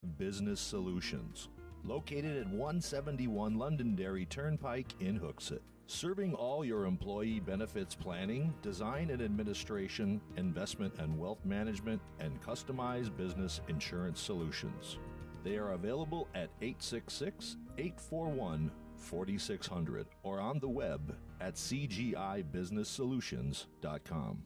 Business Solutions. Located at 171 Londonderry Turnpike in Hooksett. Serving all your employee benefits planning, design and administration, investment and wealth management, and customized business insurance solutions. They are available at 866-841-4600 or on the web at cgibusinesssolutions.com.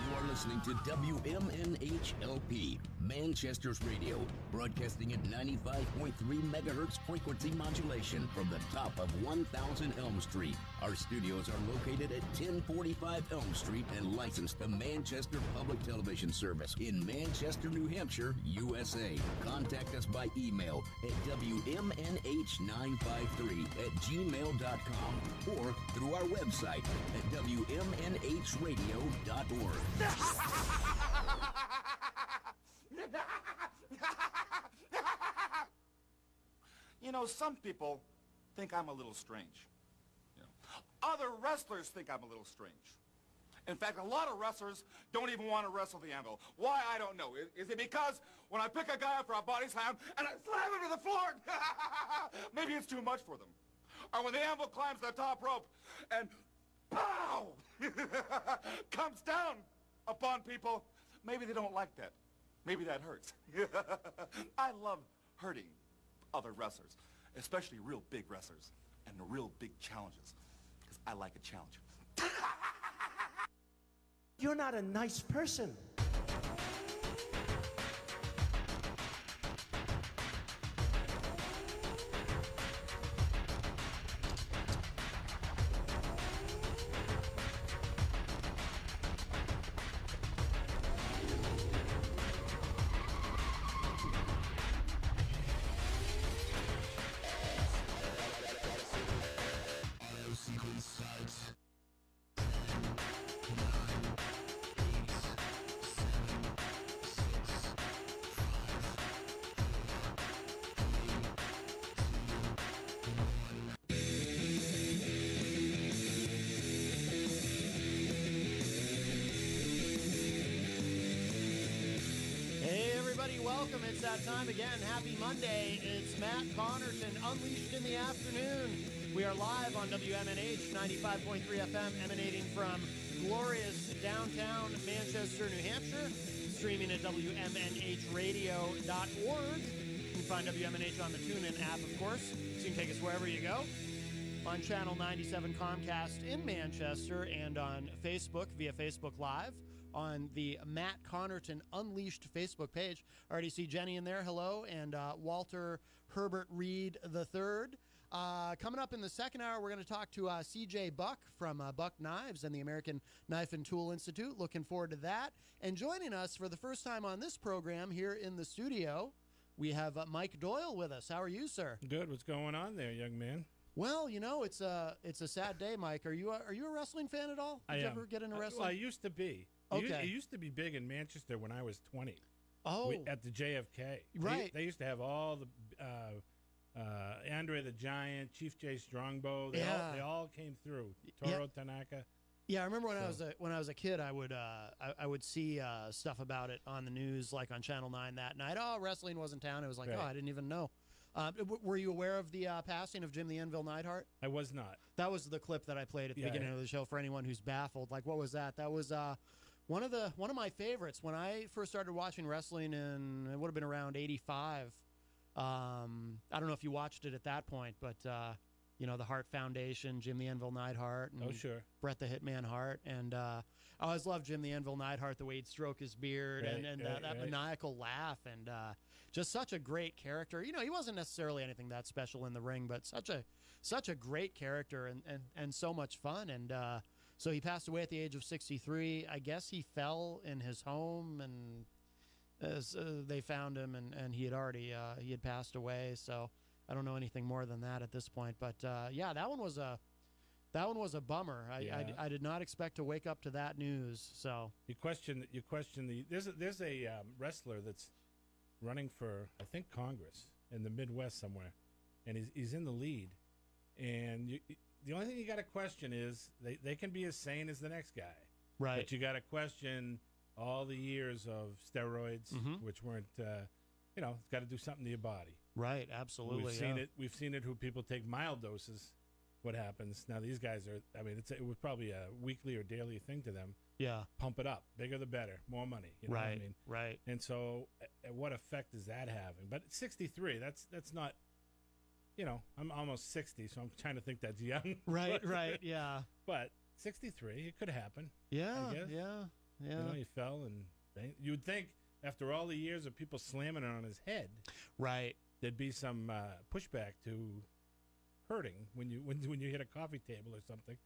You are listening to WMNHLP, Manchester's radio, broadcasting at 95.3 megahertz frequency modulation from the top of 1000 Elm Street. Our studios are located at 1045 Elm Street and licensed to Manchester Public Television Service in Manchester, New Hampshire, USA. Contact us by email at WMNH953@gmail.com or through our website at WMNHradio.org. You know, some people think I'm a little strange. Other wrestlers think I'm a little strange. In fact, a lot of wrestlers don't even want to wrestle the anvil. Why, I don't know. Is it because when I pick a guy up for a body slam and I slam him to the floor, maybe it's too much for them. Or when the anvil climbs the top rope and pow! comes down upon people, maybe they don't like that. Maybe that hurts. I love hurting other wrestlers, especially real big wrestlers and the real big challenges, because I like a challenge. You're not a nice person. It's that time again. Happy Monday. It's Matt Connarton, Unleashed in the Afternoon. We are live on WMNH 95.3 FM, emanating from glorious downtown Manchester, New Hampshire. Streaming at WMNHradio.org. You can find WMNH on the TuneIn app, of course, so you can take us wherever you go. On Channel 97 Comcast in Manchester and on Facebook via Facebook Live on the Matt Connarton Unleashed Facebook page. I already see Jenny in there. Hello. And Walter Herbert Reed III. Coming up in the second hour, we're going to talk to CJ Buck from Buck Knives and the American Knife and Tool Institute. Looking forward to that. And joining us for the first time on this program here in the studio, we have Mike Doyle with us. How are you, sir? Good. What's going on there, young man? Well, you know, it's a sad day, Mike. Are you a wrestling fan at all? Did you ever get into wrestling? Well, I used to be. Okay. It used to be big in Manchester when I was 20. Oh. At the JFK. Right. They used to have all the Andre the Giant, Chief J Strongbow. They all came through. Toro Tanaka. Yeah, I remember when I was a kid, I would see stuff about it on the news, like on Channel 9 that night. Oh, wrestling was in town. It was like, right. Oh, I didn't even know. Were you aware of the passing of Jim the Anvil Neidhart? I was not. That was the clip that I played at the beginning of the show for anyone who's baffled. Like, what was that? That was one of my favorites when I first started watching wrestling. It would have been around '85. I don't know if you watched it at that point, but the Hart Foundation, Jim the Anvil Neidhart, and sure. Bret the Hitman Hart, and I always loved Jim the Anvil Neidhart, the way he'd stroke his beard, and that maniacal laugh, and just such a great character. You know, he wasn't necessarily anything that special in the ring, but such a great character and so much fun. And so he passed away at the age of 63. I guess he fell in his home, and as they found him, and he had passed away. So I don't know anything more than that at this point. But that one was a bummer. I did not expect to wake up to that news. So you question the there's a wrestler that's running for, I think, Congress in the Midwest somewhere, and he's in the lead. And the only thing you got to question is they can be as sane as the next guy, right? But you got to question all the years of steroids, which weren't, it's got to do something to your body. Right, absolutely. We've seen it. We've seen it. Who people take mild doses. What happens now? These guys are. I mean, it was probably a weekly or daily thing to them. Yeah. Pump it up, bigger the better, more money. You know right. what I mean? Right. And so, what effect is that having? But 63. That's not. I'm almost 60, so I'm trying to think that's young. Right. Right. Yeah. But 63, it could happen. Yeah. I guess. Yeah. He fell and you would think after all the years of people slamming it on his head, right, there'd be some pushback to hurting when you hit a coffee table or something.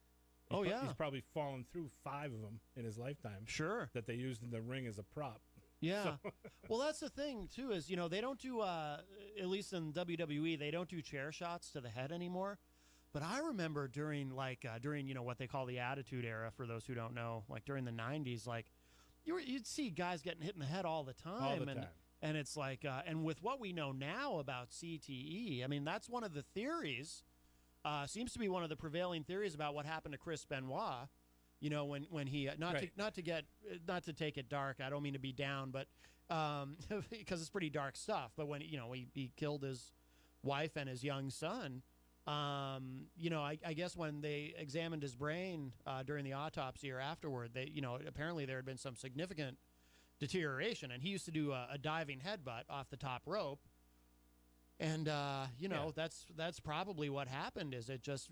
He's probably fallen through 5 of them in his lifetime. Sure. That they used in the ring as a prop. Yeah. Well, that's the thing too is they don't do at least in WWE they don't do chair shots to the head anymore. But I remember during what they call the Attitude Era, for those who don't know, like during the 90s, like you'd see guys getting hit in the head all the time. All the time. And it's like, and with what we know now about CTE, I mean, that's one of the theories, seems to be one of the prevailing theories about what happened to Chris Benoit. When he not to take it dark. I don't mean to be down, but because it's pretty dark stuff. But when he killed his wife and his young son. I guess when they examined his brain during the autopsy or afterward, they, apparently there had been some significant deterioration, and he used to do a diving headbutt off the top rope, and that's probably what happened. Is it just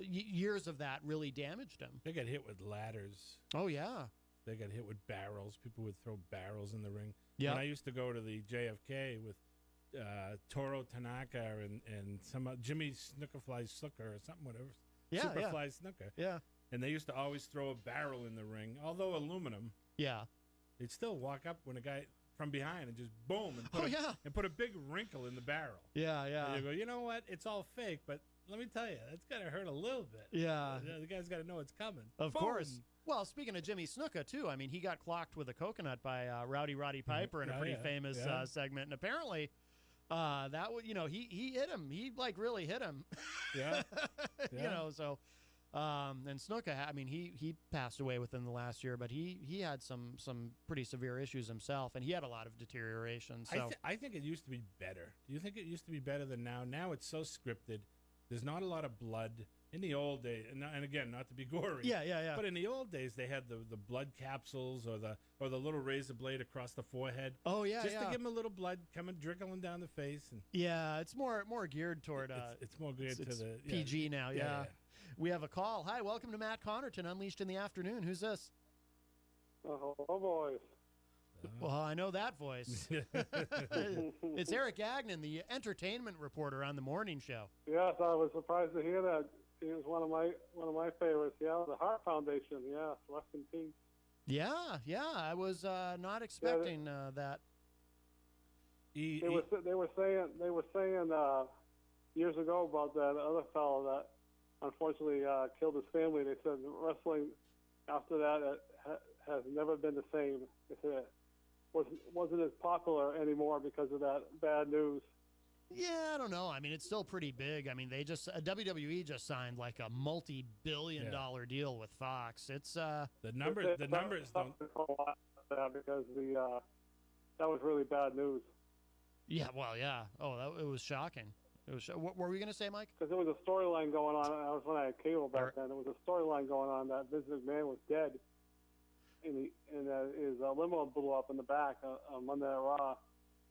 years of that really damaged him? They got hit with ladders. Oh yeah, they got hit with barrels. People would throw barrels in the ring. Yeah, when I used to go to the JFK with Toro Tanaka and some Jimmy Snookerfly Snooker or something, whatever. Superfly Snooker. Yeah. And they used to always throw a barrel in the ring, although aluminum. Yeah. They'd still walk up when a guy from behind and just boom and put a big wrinkle in the barrel. Yeah. And you go, you know what? It's all fake, but let me tell you, that's got to hurt a little bit. Yeah. The guy's got to know it's coming. Of boom. course. Well, speaking of Jimmy Snuka, too, I mean, he got clocked with a coconut by Roddy Piper in a pretty famous segment, and apparently that would, he hit him. He really hit him. Yeah. So and Snuka, I mean, he passed away within the last year, but he had some pretty severe issues himself, and he had a lot of deterioration. So I think it used to be better. Do you think it used to be better than now? Now it's so scripted. There's not a lot of blood. In the old days, and again, not to be gory. Yeah. But in the old days, they had the blood capsules or the little razor blade across the forehead. Oh yeah, just to give them a little blood coming trickling down the face. And yeah, it's more geared toward. It's more geared to the PG now. Yeah. We have a call. Hi, welcome to Matt Connarton, Unleashed in the Afternoon. Who's this? Hello, boys. Well, I know that voice. It's Eric Gagnon, the entertainment reporter on the morning show. Yes, I was surprised to hear that. He was one of my favorites. Yeah, the Heart Foundation. Yeah, rest in peace. Yeah. I was not expecting that. They were saying years ago about that other fellow that unfortunately killed his family. They said wrestling after that has never been the same. They said it wasn't as popular anymore because of that bad news. Yeah, I don't know. I mean, it's still pretty big. I mean, WWE just signed like a multi-billion-dollar deal with Fox. It's the numbers don't because that was really bad news. Yeah, well, yeah. Oh, it was shocking. What were we going to say, Mike? Because there was a storyline going on. I was when I had cable back then. There was a storyline going on that Vince McMahon was dead, and his limo blew up in the back on Monday Night Raw.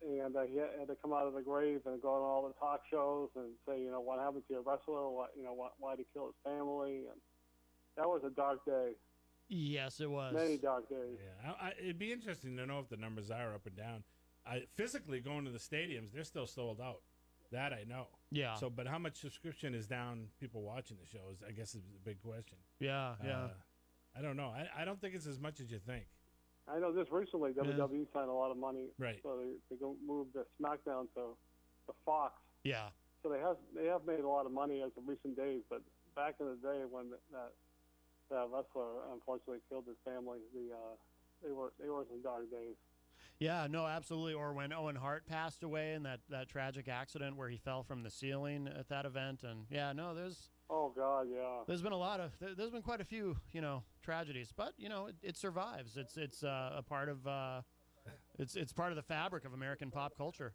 And he had to come out of the grave and go on all the talk shows and say, what happened to your wrestler? Why did he kill his family? And that was a dark day. Yes, it was. Many dark days. Yeah, it'd be interesting to know if the numbers are up and down. Physically going to the stadiums, they're still sold out. That I know. Yeah. So, but how much subscription is down? People watching the shows, I guess, is a big question. Yeah. I don't know. I don't think it's as much as you think. I know just recently WWE signed a lot of money. Right. So they moved the SmackDown to Fox. Yeah. So they have made a lot of money as of recent days, but back in the day when that wrestler unfortunately killed his family, they were some dark days. Yeah, no, absolutely. Or when Owen Hart passed away in that tragic accident where he fell from the ceiling at that event, and yeah, no, there's Oh God, yeah. There's been there's been quite a few, tragedies, but it survives. It's a part of it's part of the fabric of American pop culture.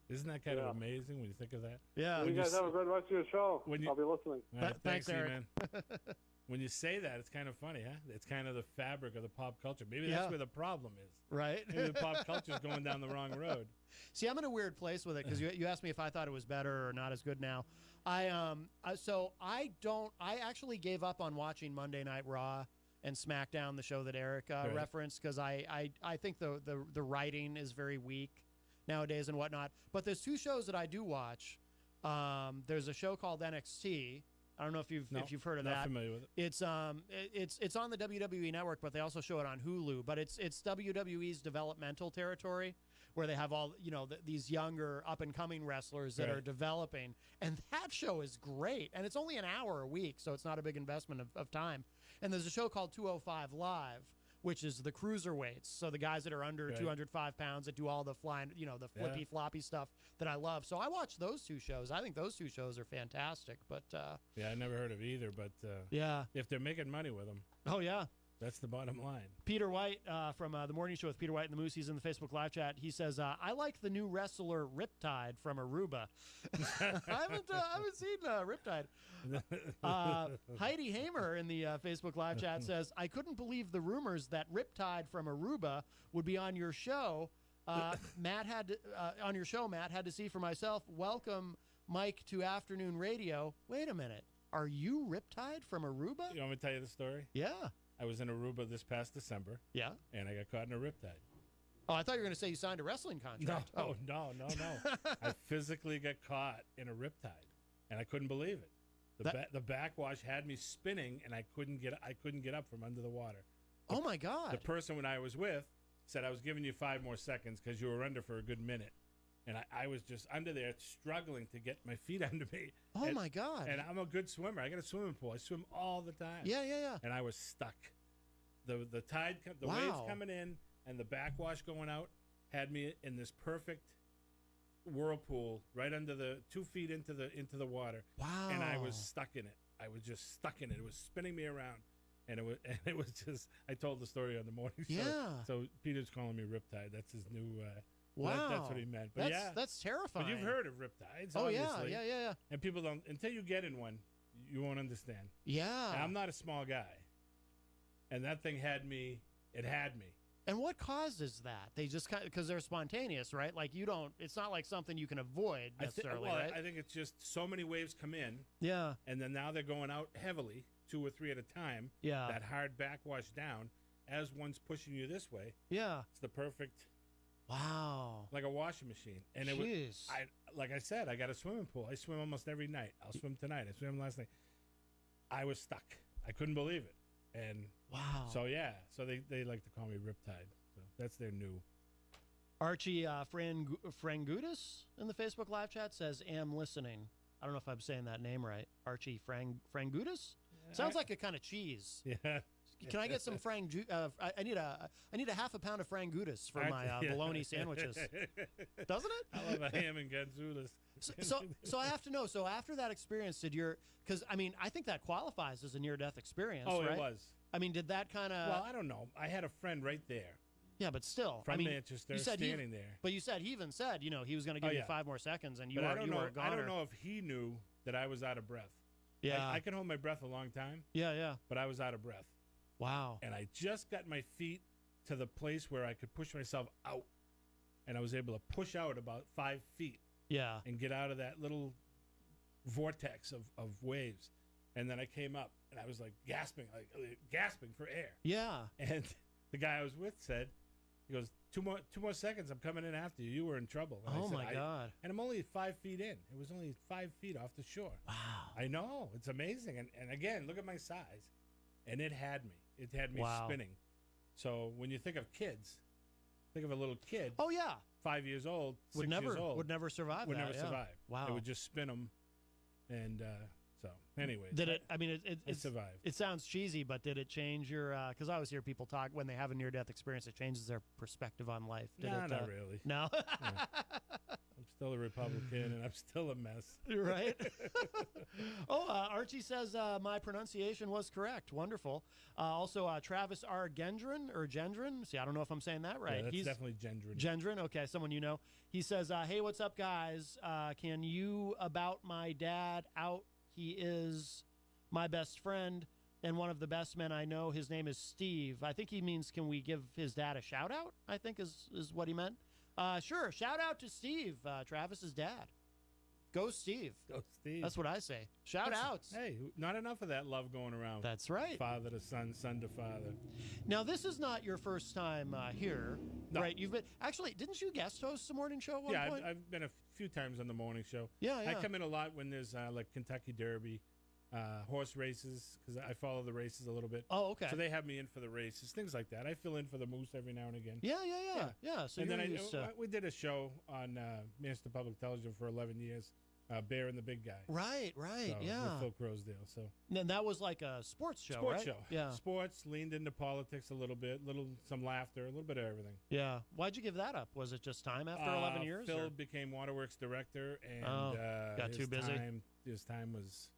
Isn't that kind of amazing when you think of that? Yeah. Well, you guys have a good rest of your show. I'll be listening. All right, Thanks, you, Eric. man. When you say that, it's kind of funny, huh? It's kind of the fabric of the pop culture. Maybe that's where the problem is. Right. Maybe the pop culture is going down the wrong road. See, I'm in a weird place with it because you asked me if I thought it was better or not as good now. I actually gave up on watching Monday Night Raw and SmackDown, the show that Eric referenced, because I think the writing is very weak nowadays and whatnot. But there's two shows that I do watch. There's a show called NXT. I don't know if you've heard of that. Not familiar with it. It's on the WWE Network, but they also show it on Hulu. But it's WWE's developmental territory, where they have all these younger up and coming wrestlers that are developing, and that show is great. And it's only an hour a week, so it's not a big investment of time. And there's a show called 205 Live, which is the cruiserweights, so the guys that are under 205 pounds that do all the flying, the flippy floppy stuff that I love. So I watch those two shows. I think those two shows are fantastic. But I never heard of either. But if they're making money with them, oh yeah, that's the bottom line. Peter White from the Morning Show with Peter White and the Moose, he's in the Facebook live chat. He says, I like the new wrestler Riptide from Aruba. I haven't seen Riptide. Heidi Hamer in the Facebook live chat says, I couldn't believe the rumors that Riptide from Aruba would be on your show. Matt had to see for myself. Welcome, Mike, to afternoon radio. Wait a minute. Are you Riptide from Aruba? You want me to tell you the story? Yeah. I was in Aruba this past December. Yeah. And I got caught in a riptide. Oh, I thought you were going to say you signed a wrestling contract. No. I physically got caught in a riptide, and I couldn't believe it. The backwash had me spinning, and I couldn't get up from under the water. Oh my God! The person when I was with said I was giving you 5 more seconds because you were under for a good minute, and I was just under there struggling to get my feet under me. Oh my God! And I'm a good swimmer. I got a swimming pool. I swim all the time. Yeah. And I was stuck. The tide, the waves coming in, and the backwash going out had me in this perfect whirlpool right under the 2 feet into the water. Wow! And I was stuck in it. I was just stuck in it. It was spinning me around, and it was just. I told the story on the morning show. Yeah. So Peter's calling me Riptide. That's his new. Wow. That's what he meant. But that's terrifying. But you've heard of riptides. Oh obviously. Yeah. And people don't until you get in one, you won't understand. Yeah. And I'm not a small guy, and that thing had me. It had me. And what causes that? They just because they're spontaneous, right? Like you don't. It's not like something you can avoid necessarily, right? I think it's just so many waves come in. Yeah. And then now they're going out heavily, 2 or 3 at a time. Yeah. That hard backwash down as one's pushing you this way. Yeah. It's the perfect. Wow. Like a washing machine. And it was. Like I said, I got a swimming pool. I swim almost every night. I'll swim tonight. I swam last night. I was stuck. I couldn't believe it. And wow. So so they like to call me Riptide. So that's their new. Archie Frangudis in the Facebook live chat says, "Am listening." I don't know if I'm saying that name right. Archie Frangudis sounds like a kind of cheese. Yeah. Can I get some I need a half a pound of Frangudis for my bologna sandwiches. Doesn't it? I love a ham and ganzulas. So I have to know. So after that experience, because I think that qualifies as a near-death experience. Oh, right? It was. Did that kind of? Well, I don't know. I had a friend right there. Yeah, but still, from Manchester, standing there. But you said he even said, he was going to give you 5 more seconds, and you were a goner. I don't know if he knew that I was out of breath. Yeah, I can hold my breath a long time. Yeah. But I was out of breath. Wow. And I just got my feet to the place where I could push myself out, and I was able to push out about 5 feet. Yeah. And get out of that little vortex of waves, and then I came up, and I was like gasping for air. Yeah. And the guy I was with said, he goes, two more seconds, I'm coming in after you. You were in trouble. And oh, I said, my God. And I'm only 5 feet in. It was only 5 feet off the shore. Wow. I know. It's amazing. And again, look at my size. And it had me. It had me spinning. So when you think of kids, think of a little kid. Oh, yeah. 5 years old, 6 years old. Would never survive Would that, never survive. Wow. It would just spin them. And so, anyway. Did it survived. It sounds cheesy, but did it change your, because I always hear people talk, when they have a near-death experience, it changes their perspective on life. Not really. No? Yeah. still a Republican, and I'm still a mess. Right? Archie says my pronunciation was correct. Wonderful. Also, Travis R. Gendron. See, I don't know if I'm saying that right. Yeah, that's He's definitely Gendron. Gendron, okay, someone you know. He says, hey, what's up, guys? Can you about my dad out? He is my best friend and one of the best men I know. His name is Steve. I think he means, can we give his dad a shout-out, I think is what he meant. Sure, shout-out to Steve, Travis's dad. Go Steve. Go Steve. That's what I say. Shout-outs. Hey, not enough of that love going around. That's right. Father to son, son to father. Now, this is not your first time here, no. right? You've been actually. Didn't you guest host the morning show at one point? I've been a few times on the morning show. Yeah. I come in a lot when there's like Kentucky Derby, horse races, because I follow the races a little bit. Oh, okay. So they have me in for the races, things like that. I fill in for the moose every now and again. Yeah. So and you're then used to... we did a show on Manchester Public Television for 11 years. Bear and the Big Guy. Right, so, yeah. With Phil Crosdale. So then that was like a sports show, Sports right? show. Yeah. Sports, leaned into politics a little bit, some laughter, a little bit of everything. Yeah. Why'd you give that up? Was it just time after 11 years? Phil became Waterworks director, and got too busy. His time was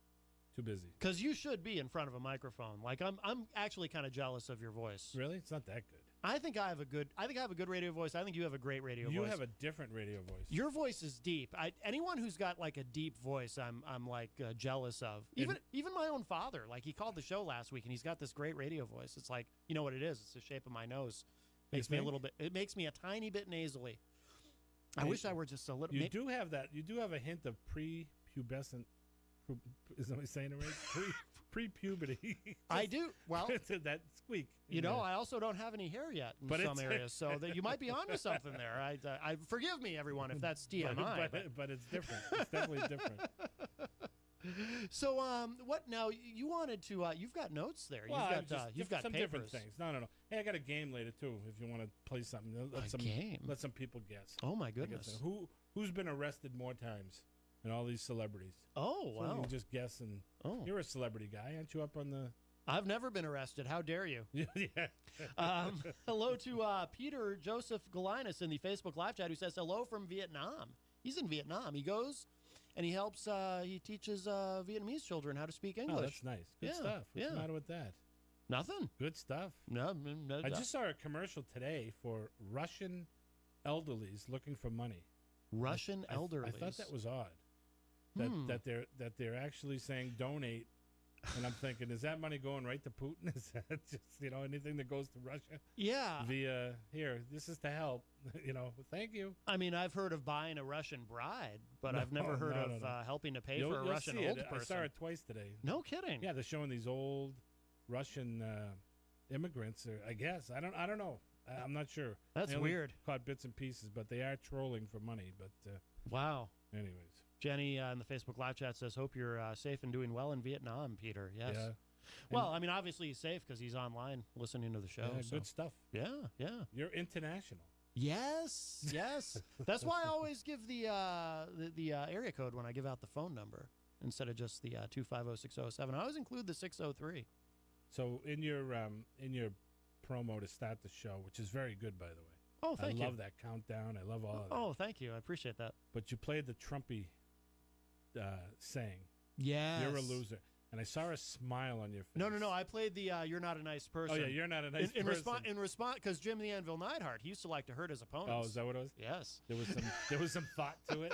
too busy. Because you should be in front of a microphone. Like I'm actually kind of jealous of your voice. Really? It's not that good. I think I have a good radio voice. I think you have a great radio voice. You have a different radio voice. Your voice is deep. Anyone who's got like a deep voice, I'm like jealous of. Even my own father. Like he called the show last week, and he's got this great radio voice. It's like, you know what it is? It's the shape of my nose. Makes me a little bit. It makes me a tiny bit nasally. I wish I were just a little. You do have that. You do have a hint of prepubescent. Is that what I'm saying it right? Pre-puberty. I do. Well, that squeak. You know, I also don't have any hair yet in some areas, so that you might be onto something there. I forgive me, everyone, if that's TMI. But it's different. It's definitely different. So, what now? You wanted to? You've got notes there. Well, you've got some papers. Different things. No. Hey, I got a game later too. If you want to play something, let some people guess. Oh my goodness! Who's been arrested more times? And all these celebrities. Oh, wow. So you just guess, and you're a celebrity guy. Aren't you up on the... I've never been arrested. How dare you? Yeah. Hello to Peter Joseph Galinas in the Facebook live chat who says hello from Vietnam. He's in Vietnam. He goes and he helps, he teaches Vietnamese children how to speak English. Oh, that's nice. Good stuff. What's the matter with that? Nothing. Good stuff. No, I just saw a commercial today for Russian elderlies looking for money. Russian elderlies. I thought that was odd. That they're actually saying donate, and I'm thinking, is that money going right to Putin? Is that just anything that goes to Russia? Yeah. Via here, this is to help. Thank you. I mean, I've heard of buying a Russian bride, but I've never heard of helping to pay for a Russian old person. I saw it twice today. No kidding. Yeah, they're showing these old Russian immigrants. I guess I don't know. I'm not sure. That's weird. Caught bits and pieces, but they are trolling for money. But wow. Anyways. Jenny in the Facebook live chat says, hope you're safe and doing well in Vietnam, Peter. Yes. Yeah. Well, I mean, obviously he's safe because he's online listening to the show. Yeah, so. Good stuff. Yeah. You're international. Yes. That's why I always give the area code when I give out the phone number instead of just the 250-6007. I always include the 603. So in your promo to start the show, which is very good, by the way. Oh, thank you. I love that countdown. I love all of that. Oh, thank you. I appreciate that. But you played the Trumpy saying. Yes. You're a loser. And I saw a smile on your face. No. I played the "You're not a nice person." Oh yeah, you're not a nice person. In response, because Jim the Anvil Neidhart, he used to like to hurt his opponents. Oh, is that what it was? Yes. There was some thought to it.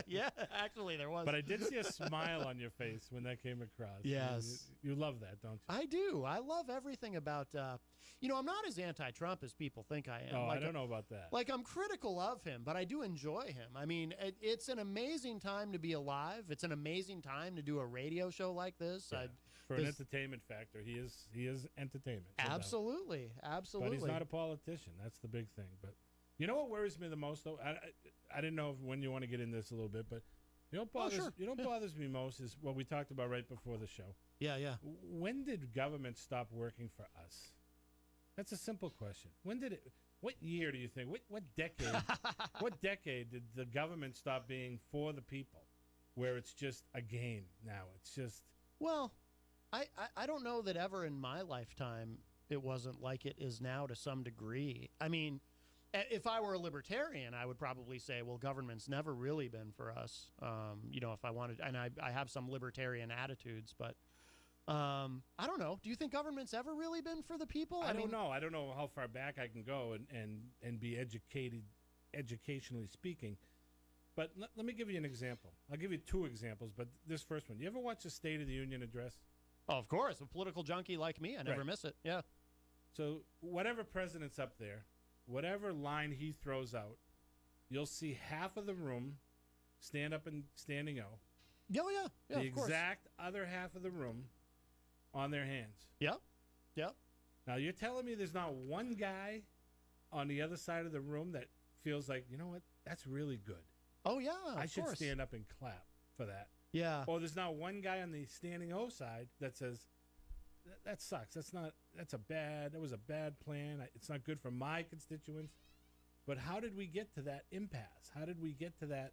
Yeah, actually there was. But I did see a smile on your face when that came across. Yes. You love that, don't you? I do. I love everything about. I'm not as anti-Trump as people think I am. Oh, I don't know about that. Like, I'm critical of him, but I do enjoy him. I mean, it's an amazing time to be alive. It's an amazing time to do a radio show like this. Yeah. For an entertainment factor, he is entertainment. Absolutely. But he's not a politician. That's the big thing. But you know what worries me the most, though? I didn't know when you want to get in this a little bit, but bothers me most is what we talked about right before the show. Yeah. When did government stop working for us? That's a simple question. When did it? What year do you think? What decade? What decade did the government stop being for the people, where it's just a game now? It's just I don't know that ever in my lifetime it wasn't like it is now to some degree. I mean, If I were a libertarian, I would probably say, well, government's never really been for us. If I wanted, and I have some libertarian attitudes, but I don't know. Do you think government's ever really been for the people? I don't know. I don't know how far back I can go and be educated, educationally speaking. But let me give you an example. I'll give you two examples, but this first one. You ever watch the State of the Union address? Oh, of course. A political junkie like me, I never miss it. Yeah. So whatever president's up there, whatever line he throws out, you'll see half of the room stand up and standing O. Oh, yeah. Yeah, the of course. exact other half of the room on their hands. Yep. Yep. Now, you're telling me there's not one guy on the other side of the room that feels like, you know what, that's really good. Oh, yeah, I should course. stand up and clap for that. Yeah. Or there's not one guy on the standing O side that says, that sucks. That was a bad plan. It's not good for my constituents. But how did we get to that impasse? How did we get to that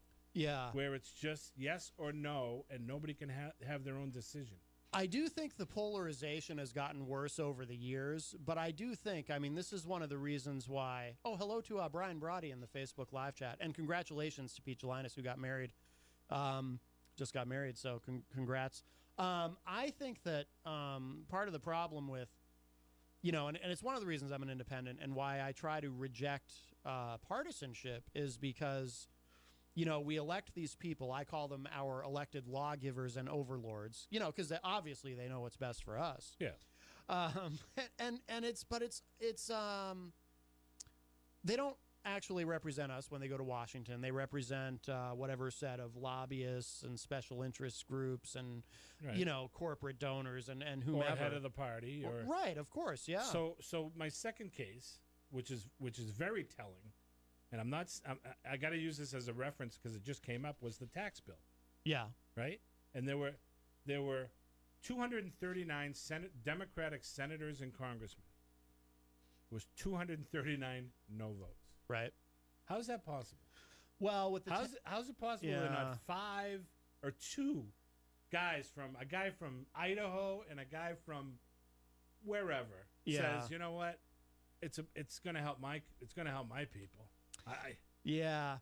where it's just yes or no and nobody can have their own decision? I do think the polarization has gotten worse over the years, but I do think, this is one of the reasons why. Oh, hello to Brian Brody in the Facebook live chat, and congratulations to Pete Gelinas, who got married. Just got married, so congrats. I think that part of the problem with, and it's one of the reasons I'm an independent and why I try to reject partisanship is because we elect these people. I call them our elected lawgivers and overlords, because obviously they know what's best for us. Yeah. They don't actually represent us when they go to Washington. They represent whatever set of lobbyists and special interest groups and, corporate donors and whomever. Or head of the party. Or, right, of course, yeah. So my second case, which is very telling, and I got to use this as a reference because it just came up, was the tax bill. Yeah. Right? And there were 239 Democratic senators and congressmen. It was 239 no votes. Right. How is that possible? Well, with how's it possible there are not 5 or 2 guys a guy from Idaho and a guy from wherever says, you know what, it's going to help my people.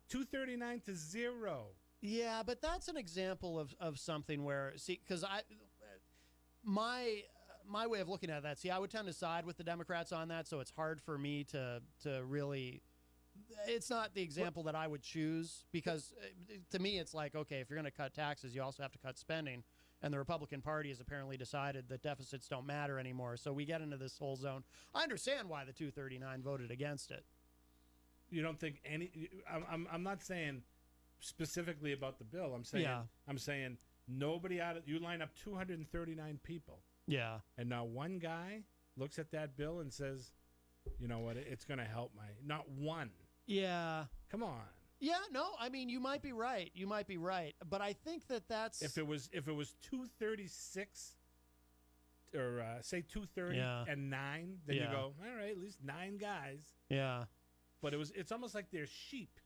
239 to 0. Yeah, but that's an example of something where, because my way of looking at that, I would tend to side with the Democrats on that, so it's hard for me to really. It's not the example that I would choose because to me it's like, okay, if you're going to cut taxes, you also have to cut spending. And the Republican Party has apparently decided that deficits don't matter anymore. So we get into this whole zone. I understand why the 239 voted against it. You don't think I'm not saying specifically about the bill. I'm saying nobody you line up 239 people. Yeah. And now one guy looks at that bill and says, you know what, it's going to help not one. Yeah. Come on. Yeah, no, you might be right. But I think that's if it was 236 or say 230 and 9, then you go, all right, at least 9 guys. Yeah. But it's almost like they're sheep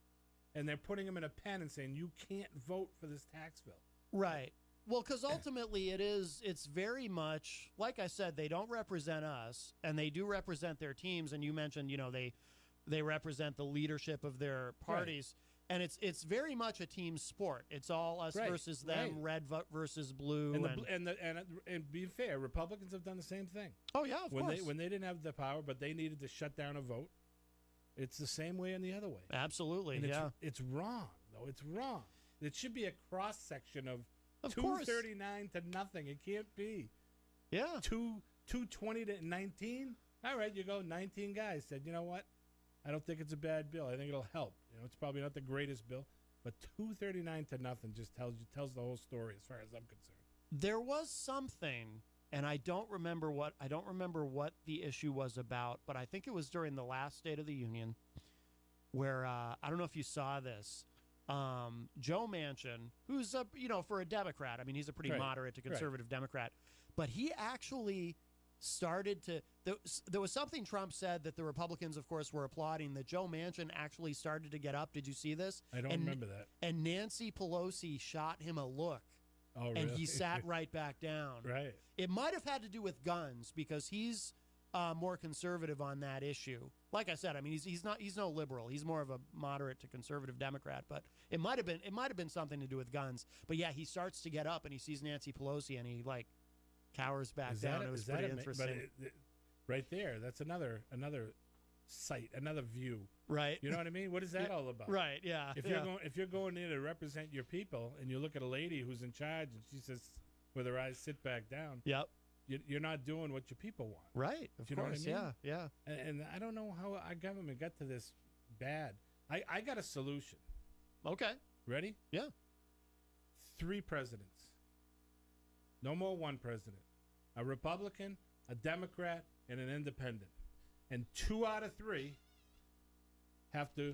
and they're putting them in a pen and saying you can't vote for this tax bill. Right. Well, because ultimately it's very much, like I said, they don't represent us, and they do represent their teams. And you mentioned, they represent the leadership of their parties, and it's very much a team sport. It's all us versus them, red versus blue. And being fair, Republicans have done the same thing. Oh yeah, of course. When they didn't have the power, but they needed to shut down a vote. It's the same way and the other way. Absolutely, and it's wrong, though. It's wrong. It should be a cross section of 239 to nothing. It can't be. Yeah. 220 to 19. All right, you go. 19 guys said, you know what? I don't think it's a bad bill. I think it'll help. It's probably not the greatest bill, but 239 to nothing just tells the whole story as far as I'm concerned. There was something, and I don't remember what the issue was about, but I think it was during the last State of the Union where I don't know if you saw this. Joe Manchin, who's for a Democrat, he's a pretty moderate to conservative Democrat, but he actually started to. There was something Trump said that the Republicans, of course, were applauding. That Joe Manchin actually started to get up. Did you see this? I don't remember that. And Nancy Pelosi shot him a look. Oh, really? And he sat right back down. Right. It might have had to do with guns because he's more conservative on that issue. Like I said, I mean, he's no liberal. He's more of a moderate to conservative Democrat. But it might have been something to do with guns. But yeah, he starts to get up and he sees Nancy Pelosi and he like cowers back down. It was pretty interesting. But right there, that's another sight, another view. Right. You know what I mean? What is that all about? Right. Yeah. If you're going in to represent your people and you look at a lady who's in charge and she says with her eyes sit back down. Yep. You're not doing what your people want. Right. Of course. Know what I mean? Yeah. And I don't know how our government got to this bad. I got a solution. Okay. Ready? Yeah. 3 presidents. No more 1 president. A Republican, a Democrat, and an independent. And 2 out of 3 have to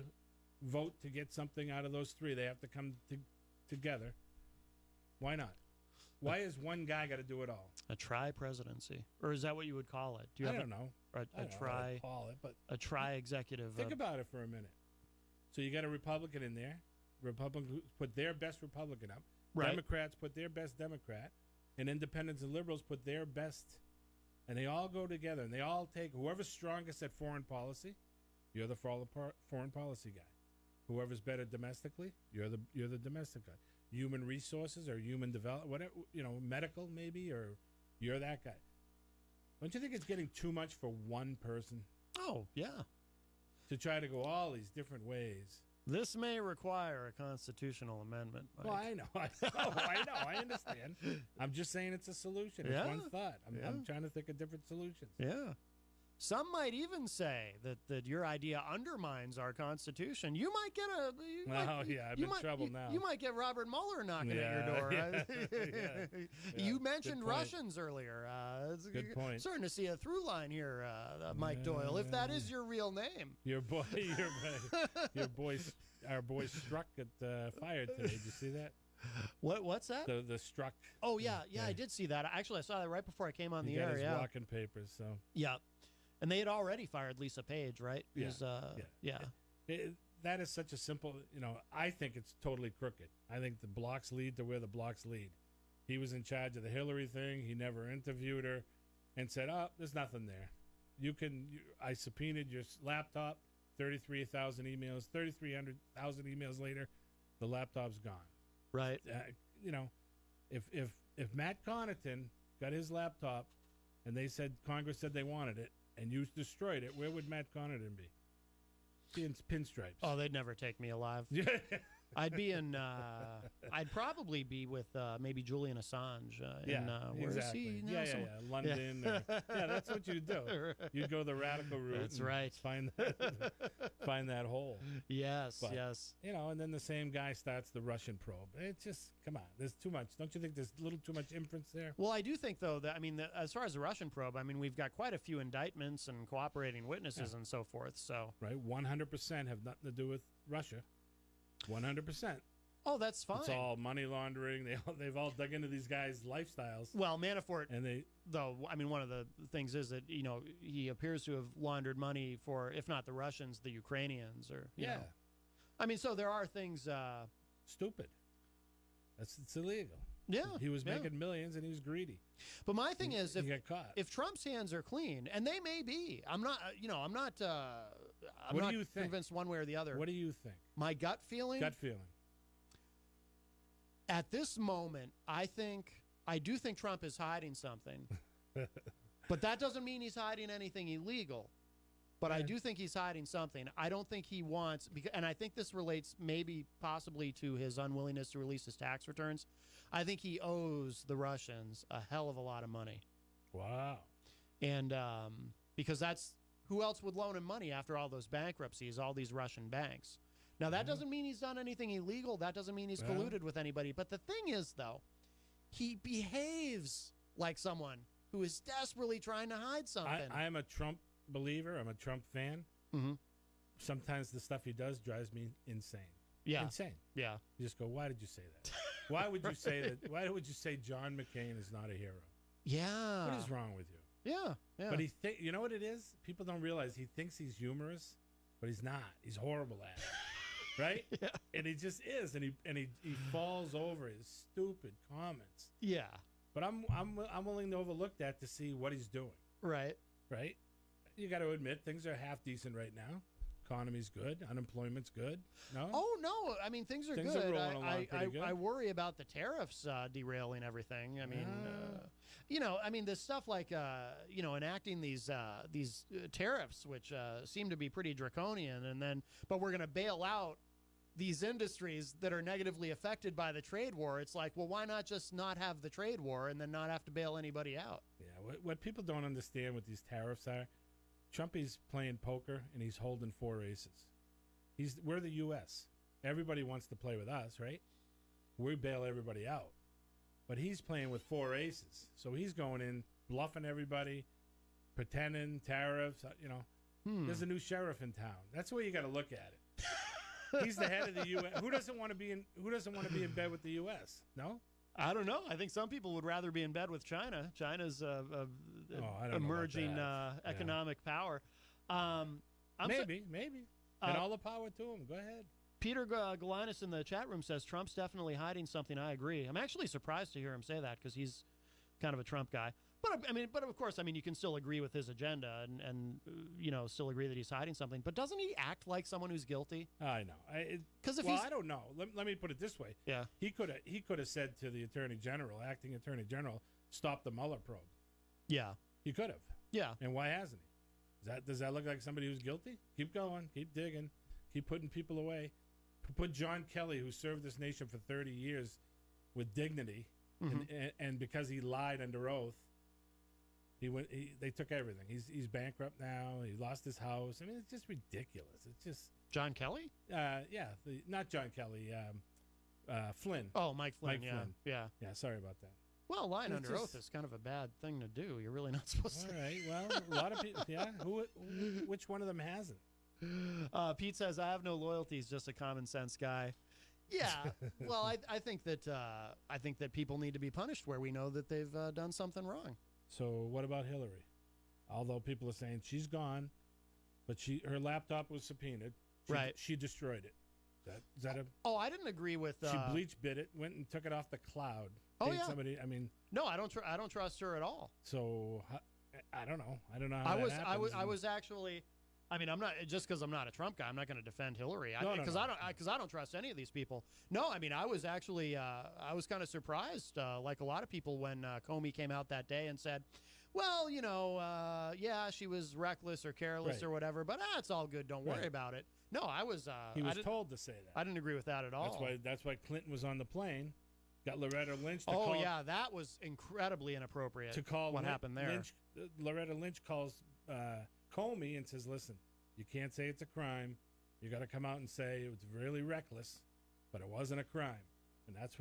vote to get something out of those 3. They have to come together. Why not? Why has one guy got to do it all? A tri-presidency, or is that what you would call it? I don't know. A tri-executive. Think about it for a minute. So you got a Republican in there. Republicans put their best Republican up. Right. Democrats put their best Democrat, and independents and liberals put their best. And they all go together, and they all take whoever's strongest at foreign policy. You're the foreign policy guy. Whoever's better domestically, you're the domestic guy. Human resources or human development, whatever, medical maybe, or you're that guy. Don't you think it's getting too much for one person? Oh, yeah. To try to go all these different ways. This may require a constitutional amendment, Mike. Well, I know, I understand. I'm just saying it's a solution. It's one thought. I'm trying to think of different solutions. Yeah. Some might even say that your idea undermines our Constitution. You might get I'm in trouble now. You might get Robert Mueller knocking at your door. You mentioned Russians earlier. Good point. Starting to see a through line here, Mike Doyle, if that is your real name. Our boy Struck got fired today. Did you see that? What's that? The Struck. Oh, yeah, I did see that. Actually, I saw that right before I came on the air. He got his walking papers, so. Yeah. And they had already fired Lisa Page, right? That is such a simple, I think it's totally crooked. I think the blocks lead to where the blocks lead. He was in charge of the Hillary thing. He never interviewed her and said, there's nothing there. I subpoenaed your laptop, 33,000 emails, 3,300,000 emails later, the laptop's gone. Right. If Matt Connarton got his laptop and Congress said they wanted it, and you destroyed it, where would Matt Connarton be? Be in pinstripes. Oh, they'd never take me alive. I'd be in. I'd probably be with maybe Julian Assange. Where exactly. is he now? London. That's what you do. You go the radical route. That's right. Find that hole. Yes, but, yes. And then the same guy starts the Russian probe. It's just, come on. There's too much. Don't you think there's a little too much inference there? Well, I do think, though, that, as far as the Russian probe, we've got quite a few indictments and cooperating witnesses and so forth. So right, 100% have nothing to do with Russia. 100%. Oh, that's fine. It's all money laundering. They've all dug into these guys' lifestyles. Well, Manafort, and one of the things is that he appears to have laundered money for, if not the Russians, the Ukrainians, or you know. So there are things stupid. It's illegal. Yeah, he was making millions and he was greedy. But my thing is, he got caught. If Trump's hands are clean, and they may be, I'm not convinced one way or the other. What do you think? My gut feeling. At this moment, I do think Trump is hiding something, but that doesn't mean he's hiding anything illegal. But I do think he's hiding something. I don't think he wants, and I think this relates possibly to his unwillingness to release his tax returns. I think he owes the Russians a hell of a lot of money. Wow. And because who else would loan him money after all those bankruptcies, all these Russian banks? Now, that doesn't mean he's done anything illegal. That doesn't mean he's colluded with anybody. But the thing is, though, he behaves like someone who is desperately trying to hide something. I am a Trump believer. I'm a Trump fan. Mm-hmm. Sometimes the stuff he does drives me insane. Yeah. Insane. Yeah. You just go, why did you say that? Why would you say that? Why would you say John McCain is not a hero? Yeah. What is wrong with you? Yeah. Yeah. But you know what it is? People don't realize he thinks he's humorous, but he's not. He's horrible at it. Right? Yeah. And he just is, and he falls over his stupid comments. Yeah. But I'm willing to overlook that to see what he's doing. Right. right? You got to admit things are half decent right now. Economy's good. Unemployment's good. No? Oh, no. I mean, things are Things good. are rolling along pretty good. I worry about the tariffs derailing everything. I mean, this stuff like, enacting these tariffs, which seem to be pretty draconian, but we're going to bail out these industries that are negatively affected by the trade war. It's like, well, why not just not have the trade war and then not have to bail anybody out? Yeah, what people don't understand with these tariffs are, Trumpy's playing poker and he's holding 4 aces. We're the U.S. Everybody wants to play with us, right? We bail everybody out. But he's playing with 4 aces. So he's going in, bluffing everybody, pretending tariffs. There's a new sheriff in town. That's the way you got to look at it. He's the head of the U.S. Who doesn't want to be in bed with the U.S.? No? I don't know. I think some people would rather be in bed with China. China's emerging economic power. Maybe. And all the power to him. Go ahead. Peter Galinas in the chat room says Trump's definitely hiding something. I agree. I'm actually surprised to hear him say that because he's kind of a Trump guy. But of course, you can still agree with his agenda and still agree that he's hiding something. But doesn't he act like someone who's guilty? I know. I don't know. Let me put it this way. Yeah. He could have said to the acting attorney general, stop the Mueller probe. Yeah. He could have. Yeah. And why hasn't he? Does that look like somebody who's guilty? Keep going. Keep digging. Keep putting people away. Put John Kelly, who served this nation for 30 years with dignity, and because he lied under oath, they took everything. He's bankrupt now. He lost his house. I mean, it's just ridiculous. It's just John Kelly. Not John Kelly. Flynn. Oh, Mike Flynn. Flynn. Yeah. Sorry about that. Well, lying under oath is kind of a bad thing to do. You're really not supposed to. All right. Well, a lot of people. Yeah. Which one of them hasn't? Pete says, "I have no loyalties, just a common sense guy." Yeah. Well, I think that people need to be punished where we know that they've done something wrong. So what about Hillary? Although people are saying she's gone, but her laptop was subpoenaed. Right. She destroyed it. Is that a? Oh, I didn't agree with. She bleach bit it, went and took it off the cloud. Oh yeah. Somebody. I mean. No, I don't trust her at all. So I don't know. I don't know how I was actually. I mean, I'm not just because I'm not a Trump guy. I'm not going to defend Hillary because I don't trust any of these people. No, I mean, I was actually I was kind of surprised, like a lot of people, when Comey came out that day and said, "Well, yeah, she was reckless or careless or whatever, but it's all good. Don't worry about it." No, I was. He was told to say that. I didn't agree with that at all. That's why Clinton was on the plane. Got Loretta Lynch. That was incredibly inappropriate. To call what happened there. Loretta Lynch calls Comey and says, "Listen, you can't say it's a crime. You got to come out and say it was really reckless, but it wasn't a crime." And that's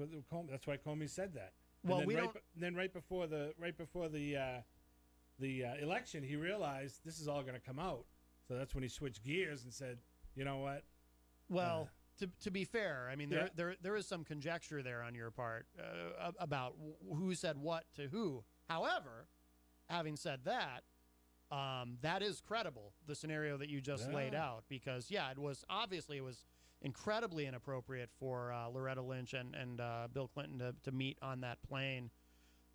why Comey said that. Well, right before the election, he realized this is all going to come out. So that's when he switched gears and said, "You know what?" Well, to be fair, I mean, there is some conjecture there on your part about who said what to who. However, having said that, that is credible, the scenario that you just laid out, because it was incredibly inappropriate for Loretta Lynch and Bill Clinton to meet on that plane,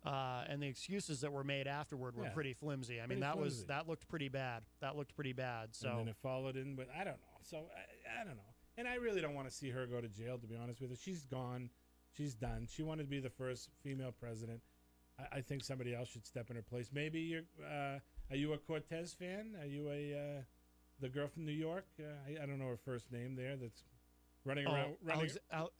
and the excuses that were made afterward were pretty flimsy. I mean, that looked pretty bad. So and then it followed in, but I don't know. So I don't know, and I really don't want to see her go to jail. To be honest with you, she's gone. She's done. She wanted to be the first female president. I think somebody else should step in her place. Maybe you're. Are you a Cortez fan? Are you the girl from New York? I don't know her first name there. That's running around.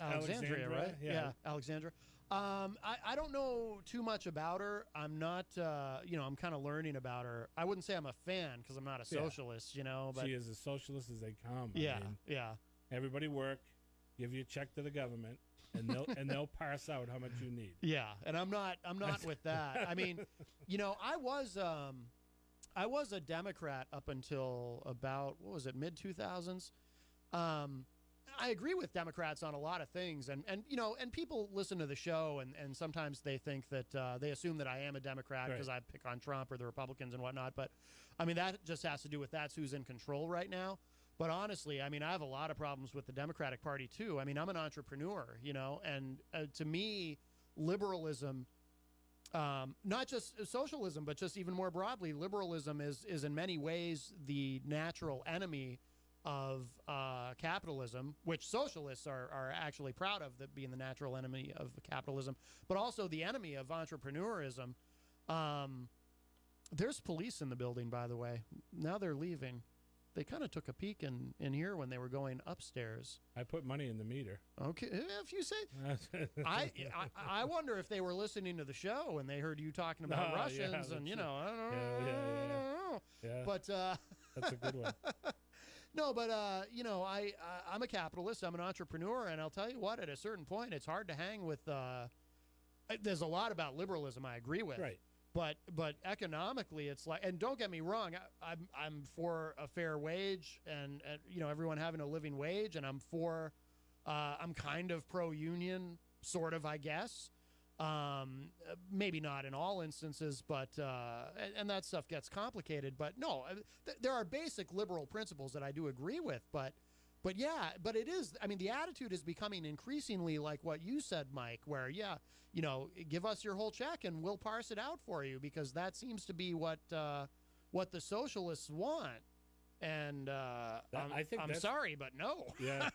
Alexandria, right? Yeah, Alexandra. I don't know too much about her. I'm not. I'm kind of learning about her. I wouldn't say I'm a fan because I'm not a socialist. But she is as socialist as they come. Yeah, Everybody work, give you a check to the government, and they'll parse out how much you need. Yeah, and I'm not with that. I mean, I was a Democrat up until about, mid 2000s. I agree with Democrats on a lot of things, and people listen to the show, and sometimes they think that they assume that I am a Democrat because I pick on Trump or the Republicans and whatnot. But I mean, that just has to do with that's who's in control right now. But honestly, I mean, I have a lot of problems with the Democratic Party too. I mean, I'm an entrepreneur, and to me, liberalism not just socialism, but just even more broadly, liberalism is in many ways the natural enemy of capitalism, which socialists are actually proud of, that being the natural enemy of capitalism, but also the enemy of entrepreneurism. There's police in the building, by the way. Now they're leaving. They kind of took a peek in here when they were going upstairs. I put money in the meter. Okay, if you say. I wonder if they were listening to the show and they heard you talking about Russians and, I don't know. Yeah. But that's a good one. No, but I'm a capitalist. I'm an entrepreneur, and I'll tell you what. At a certain point, it's hard to hang with. There's a lot about liberalism I agree with, right? But economically, it's like, and don't get me wrong, I'm for a fair wage and everyone having a living wage, and I'm kind of pro-union, sort of, I guess. Maybe not in all instances, but and that stuff gets complicated. But no, there are basic liberal principles that I do agree with. But it is. I mean, the attitude is becoming increasingly like what you said, Mike, where give us your whole check and we'll parse it out for you, because that seems to be what the socialists want. And I'm sorry, but no. Yeah,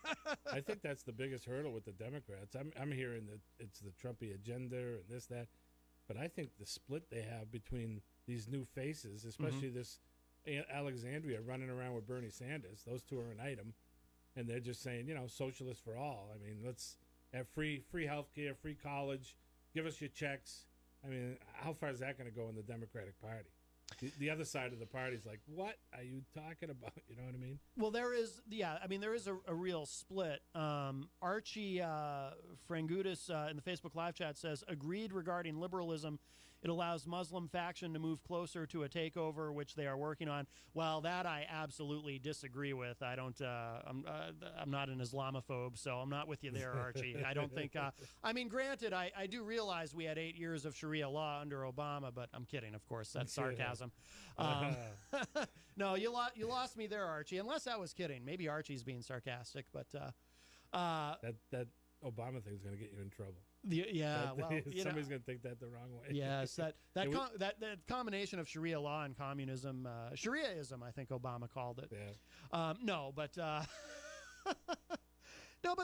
I think that's the biggest hurdle with the Democrats. I'm hearing that it's the Trumpy agenda and this, that, but I think the split they have between these new faces, especially this Alexandria running around with Bernie Sanders, those two are an item, and they're just saying, socialist for all. I mean, let's have free health care, free college, give us your checks. I mean, how far is that going to go in the Democratic Party? The other side of the party is like, what are you talking about? You know what I mean? Well, there is a real split. Archie Frangudis in the Facebook live chat says, agreed regarding liberalism. It allows Muslim faction to move closer to a takeover, which they are working on. Well, that I absolutely disagree with. I don't. I'm not an Islamophobe, so I'm not with you there, Archie. I don't think. I mean, granted, I do realize we had 8 years of Sharia law under Obama, but I'm kidding, of course. That's sarcasm. No, you lost me there, Archie. Unless that was kidding. Maybe Archie's being sarcastic, but that Obama thing's going to get you in trouble. Somebody's going to take that the wrong way. Yes, that combination of Sharia law and communism, Shariaism, I think Obama called it. Yeah. No, but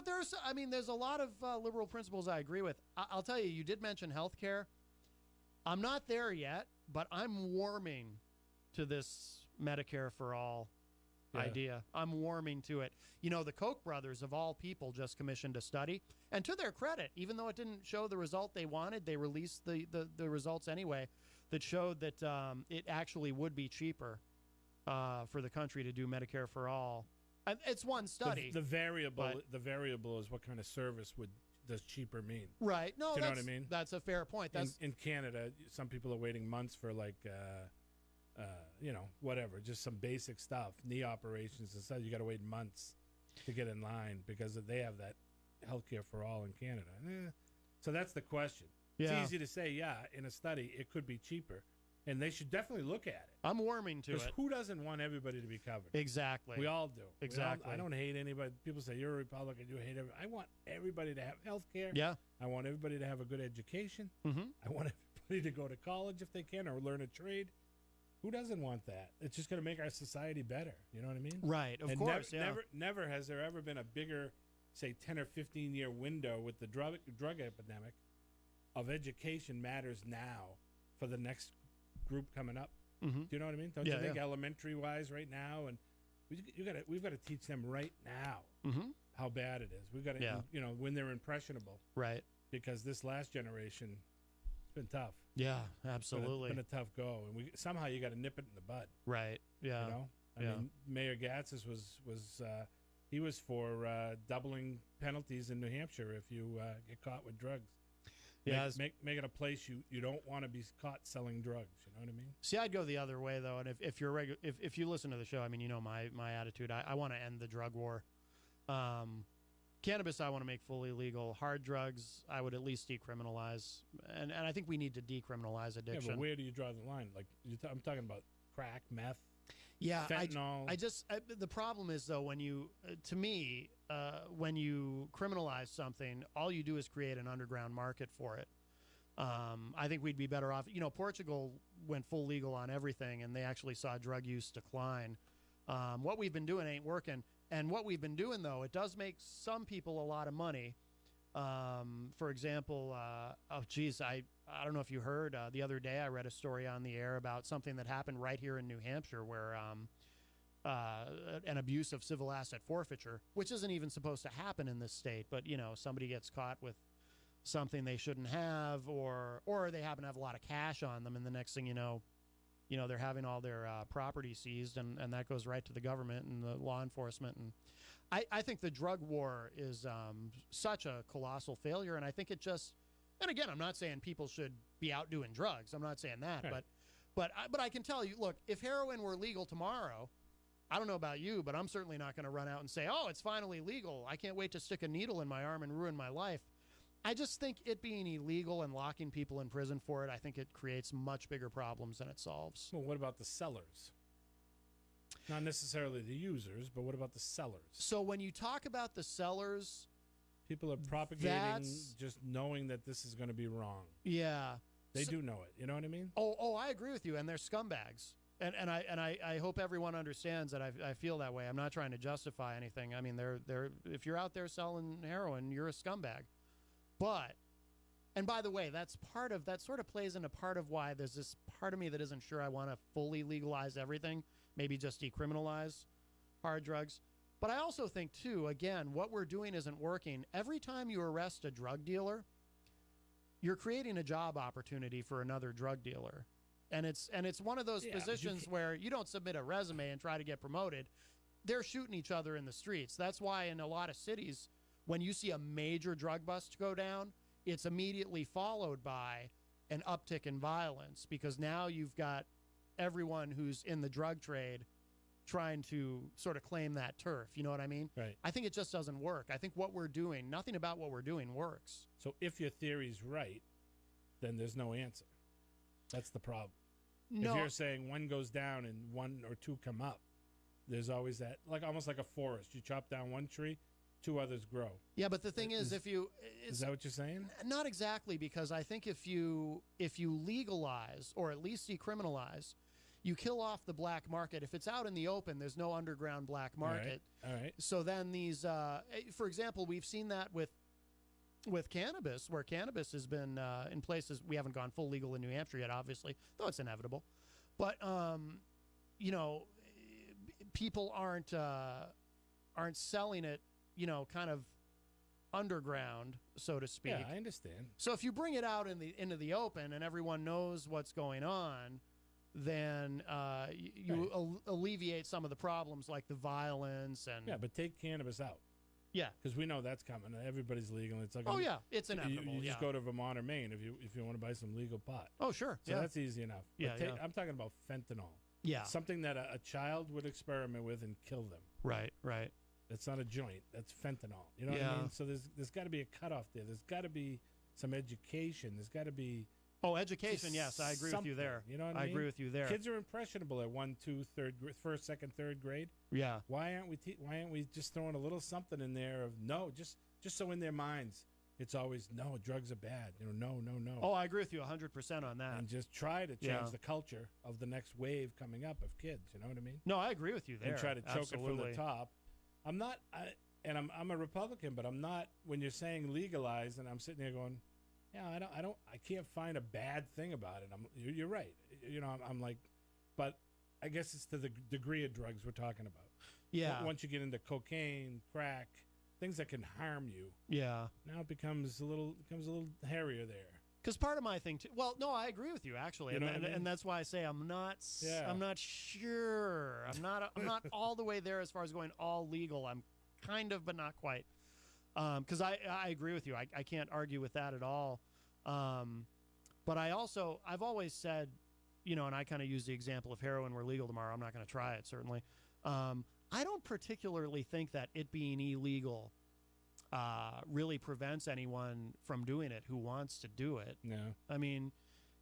there's a lot of liberal principles I agree with. I'll tell you, you did mention healthcare. I'm not there yet, but I'm warming to this Medicare for all idea. I'm warming to it. The Koch brothers, of all people, just commissioned a study. And to their credit, even though it didn't show the result they wanted, they released the results anyway, that showed that it actually would be cheaper for the country to do Medicare for all. And it's one study. The variable is what kind of service does cheaper mean? Right. No, do you know what I mean? That's a fair point. In Canada, some people are waiting months for whatever, just some basic stuff, knee operations and stuff. You got to wait months to get in line because they have that healthcare for all in Canada. So that's the question. Yeah. It's easy to say, in a study, it could be cheaper. And they should definitely look at it. I'm warming to it. Because who doesn't want everybody to be covered? Exactly. We all do. Exactly. I don't hate anybody. People say, you're a Republican, you hate everybody. I want everybody to have health care. Yeah. I want everybody to have a good education. Mm-hmm. I want everybody to go to college if they can or learn a trade. Who doesn't want that? It's just going to make our society better. You know what I mean? Right. Of course. Never has there ever been a bigger, say, 10 or 15-year window with the drug epidemic of education matters now for the next group coming up. Mm-hmm. Do you know what I mean? Don't you think elementary-wise right now? And we've got to teach them right now how bad it is. We've got to, when they're impressionable. Right. Because this last generation, it's been tough. Yeah, absolutely. It's been a tough go, and somehow you got to nip it in the bud. Right. Yeah. I mean, Mayor Gatzis was he was for doubling penalties in New Hampshire if you get caught with drugs. Yeah, make it a place you don't want to be caught selling drugs. You know what I mean? See, I'd go the other way though, and if you're if you listen to the show, I mean, my attitude. I want to end the drug war. Cannabis, I want to make fully legal. Hard drugs, I would at least decriminalize, and I think we need to decriminalize addiction. Yeah, but where do you draw the line? Like I'm talking about crack, meth. Yeah, fentanyl. The problem is though when you when you criminalize something, all you do is create an underground market for it. I think we'd be better off. Portugal went full legal on everything, and they actually saw drug use decline. What we've been doing ain't working. And what we've been doing, though, it does make some people a lot of money. For example, I don't know if you heard, the other day I read a story on the air about something that happened right here in New Hampshire where an abuse of civil asset forfeiture, which isn't even supposed to happen in this state, but, somebody gets caught with something they shouldn't have, or they happen to have a lot of cash on them, and the next thing you know, they're having all their property seized, and that goes right to the government and the law enforcement. And I think the drug war is such a colossal failure, and I think it just, and again, I'm not saying people should be out doing drugs. I'm not saying that, right. but I can tell you, look, if heroin were legal tomorrow, I don't know about you, but I'm certainly not going to run out and say, oh, it's finally legal. I can't wait to stick a needle in my arm and ruin my life. I just think it being illegal and locking people in prison for it, I think it creates much bigger problems than it solves. Well, what about the sellers? Not necessarily the users, but what about the sellers? So when you talk about the sellers, people are propagating just knowing that this is going to be wrong. Yeah. They do know it. You know what I mean? Oh, I agree with you. And they're scumbags. And I hope everyone understands that I feel that way. I'm not trying to justify anything. I mean, they're if you're out there selling heroin, you're a scumbag. But, and by the way, that sort of plays into part of why there's this part of me that isn't sure I want to fully legalize everything, maybe just decriminalize hard drugs. But I also think, too, again, what we're doing isn't working. Every time you arrest a drug dealer, you're creating a job opportunity for another drug dealer. And it's one of those positions where you don't submit a resume and try to get promoted. They're shooting each other in the streets. That's why in a lot of cities, when you see a major drug bust go down, it's immediately followed by an uptick in violence, because now you've got everyone who's in the drug trade trying to sort of claim that turf. You know what I mean? Right. I think it just doesn't work. I think what we're doing, nothing about what we're doing works. So if your theory's right, then there's no answer. That's the problem. No. If you're saying one goes down and one or two come up, there's always that, like almost like a forest. You chop down one tree, two others grow. Yeah, but the thing is is that what you're saying? Not exactly, because I think if you legalize or at least decriminalize, you kill off the black market. If it's out in the open, there's no underground black market. All right. So then these, for example, we've seen that with cannabis, where cannabis has been in places. We haven't gone full legal in New Hampshire yet, obviously, though it's inevitable. But people aren't selling it, kind of underground, so to speak. Yeah, I understand. So if you bring it out into the open and everyone knows what's going on, then you alleviate some of the problems like the violence and. Yeah, but take cannabis out. Yeah, because we know that's coming. Everybody's legal. It's like it's inevitable. You just go to Vermont or Maine if you want to buy some legal pot. Oh, sure. So that's easy enough. Yeah, I'm talking about fentanyl. Yeah, something that a child would experiment with and kill them. Right. That's not a joint. That's fentanyl. You know what I mean? So there's got to be a cutoff there. There's got to be some education. There's got to be. Oh, education. Yes, I agree with you there. You know what I mean? agree with you there. Kids are impressionable at 1, 2, first, second, third grade. Yeah. Why aren't we just throwing a little something in there of no, just so in their minds it's always no, drugs are bad. No. Oh, I agree with you 100% on that. And just try to change the culture of the next wave coming up of kids. You know what I mean? No, I agree with you there. And try to choke it from Absolutely. the top. I'm a Republican, but I'm not. When you're saying legalize, and I'm sitting there going, yeah, I can't find a bad thing about it. You're right. I'm like, but I guess it's to the degree of drugs we're talking about. Yeah. Once you get into cocaine, crack, things that can harm you. Yeah. Now it becomes a little hairier there. Because part of my thing too. Well, no, I agree with you actually, and that's why I say I'm not sure. I'm not all the way there as far as going all legal. I'm kind of, but not quite. Because I agree with you. I can't argue with that at all. But I've always said, and I kind of use the example of heroin were legal tomorrow. I'm not going to try it, certainly. I don't particularly think that it being illegal really prevents anyone from doing it who wants to do it. No. I mean,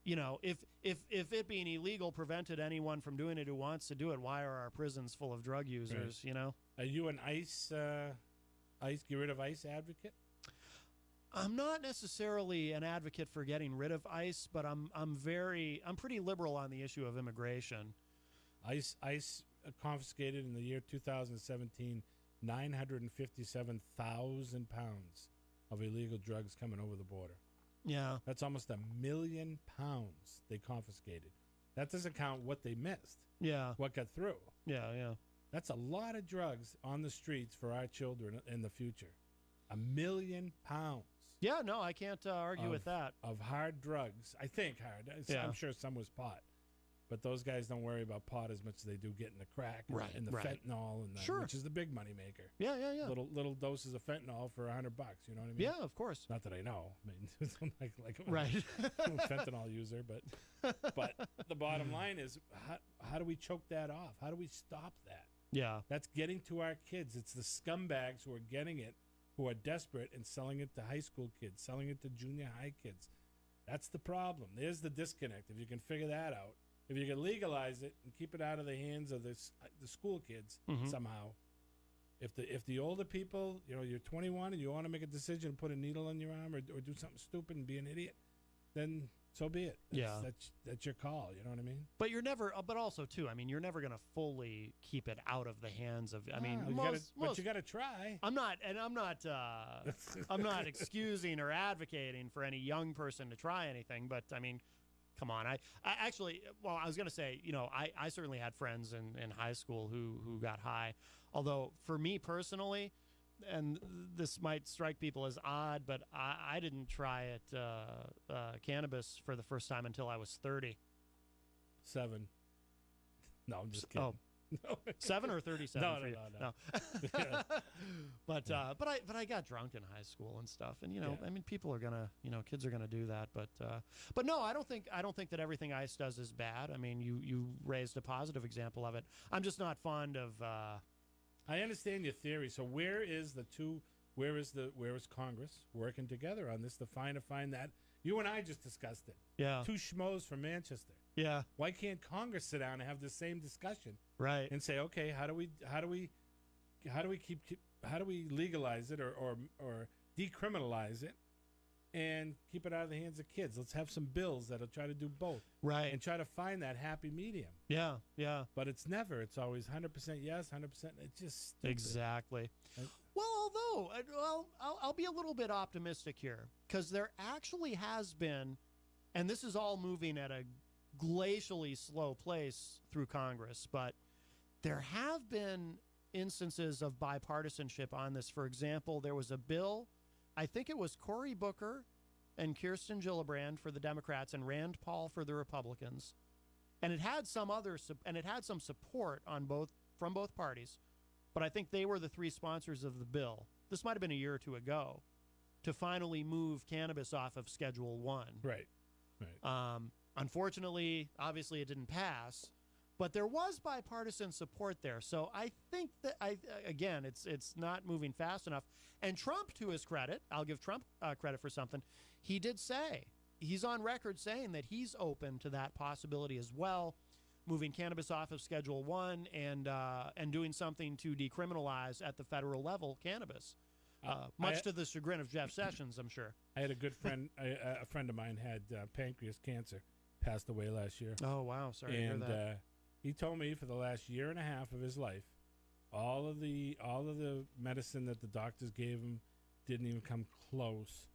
if it being illegal prevented anyone from doing it who wants to do it, why are our prisons full of drug users, Right. Are you an ICE get rid of ICE advocate? I'm not necessarily an advocate for getting rid of ICE, but I'm pretty liberal on the issue of immigration. ICE confiscated in the year 2017 957,000 pounds of illegal drugs coming over the border. Yeah. That's almost 1 million pounds they confiscated. That doesn't count what they missed. Yeah. What got through. Yeah, yeah. That's a lot of drugs on the streets for our children in the future. 1 million pounds. Yeah, no, I can't argue with that. Of hard drugs. I think hard. Yeah. I'm sure some was pot. But those guys don't worry about pot as much as they do getting the crack and the fentanyl, and which is the big money maker. Yeah, yeah, yeah. Little doses of fentanyl for $100. You know what I mean? Yeah, of course. Not that I know. I mean, like right. I'm a fentanyl user, but the bottom line is, how do we choke that off? How do we stop that? Yeah. That's getting to our kids. It's the scumbags who are getting it, who are desperate and selling it to high school kids, selling it to junior high kids. That's the problem. There's the disconnect. If you can figure that out. If you can legalize it and keep it out of the hands of the school kids somehow, if the older people, you're 21 and you want to make a decision, put a needle in your arm or do something stupid and be an idiot, then so be it. That's your call. You know what I mean? But you're never. But also too, I mean, you're never going to fully keep it out of the hands of. I mean, but you got to try. I'm not excusing or advocating for any young person to try anything. But I mean, come on. I actually, I was going to say, I certainly had friends in high school who got high. Although for me personally, and this might strike people as odd, but I didn't try cannabis for the first time until I was 30. 7. No, I'm just kidding. Oh. No. 7 or 37 no, for you? No. Yeah. But I got drunk in high school and stuff, and I mean, people are gonna, kids are gonna do that, but no, I don't think that everything ICE does is bad. I mean, you raised a positive example of it. I'm just not fond of. I understand your theory. So where is Congress working together on this to find that? You and I just discussed it. Yeah. 2 schmoes from Manchester. Yeah. Why can't Congress sit down and have the same discussion? Right. And say, okay, how do we legalize it or decriminalize it and keep it out of the hands of kids? Let's have some bills that'll try to do both. Right. And try to find that happy medium. Yeah, yeah. But it's always 100% yes, 100%. It's just stupid. Exactly. Well, although, I'll be a little bit optimistic here, because there actually has been, and this is all moving at a glacially slow pace through Congress, but there have been instances of bipartisanship on this. For example, there was a bill, I think it was Cory Booker and Kirsten Gillibrand for the Democrats and Rand Paul for the Republicans, and it had some support from both parties, but I think they were the 3 sponsors of the bill. This might have been a year or 2 ago, to finally move cannabis off of Schedule 1. Right. Unfortunately, obviously, it didn't pass, but there was bipartisan support there. So I think that again, it's not moving fast enough. And Trump, to his credit, I'll give Trump credit for something. He did say, he's on record saying that he's open to that possibility as well, moving cannabis off of Schedule 1 and doing something to decriminalize at the federal level cannabis. Much to the chagrin of Jeff Sessions, I'm sure. I had a good friend, a friend of mine had pancreas cancer, passed away last year. Oh, wow. Sorry to hear that. He told me for the last year and a half of his life, all of the medicine that the doctors gave him didn't even come close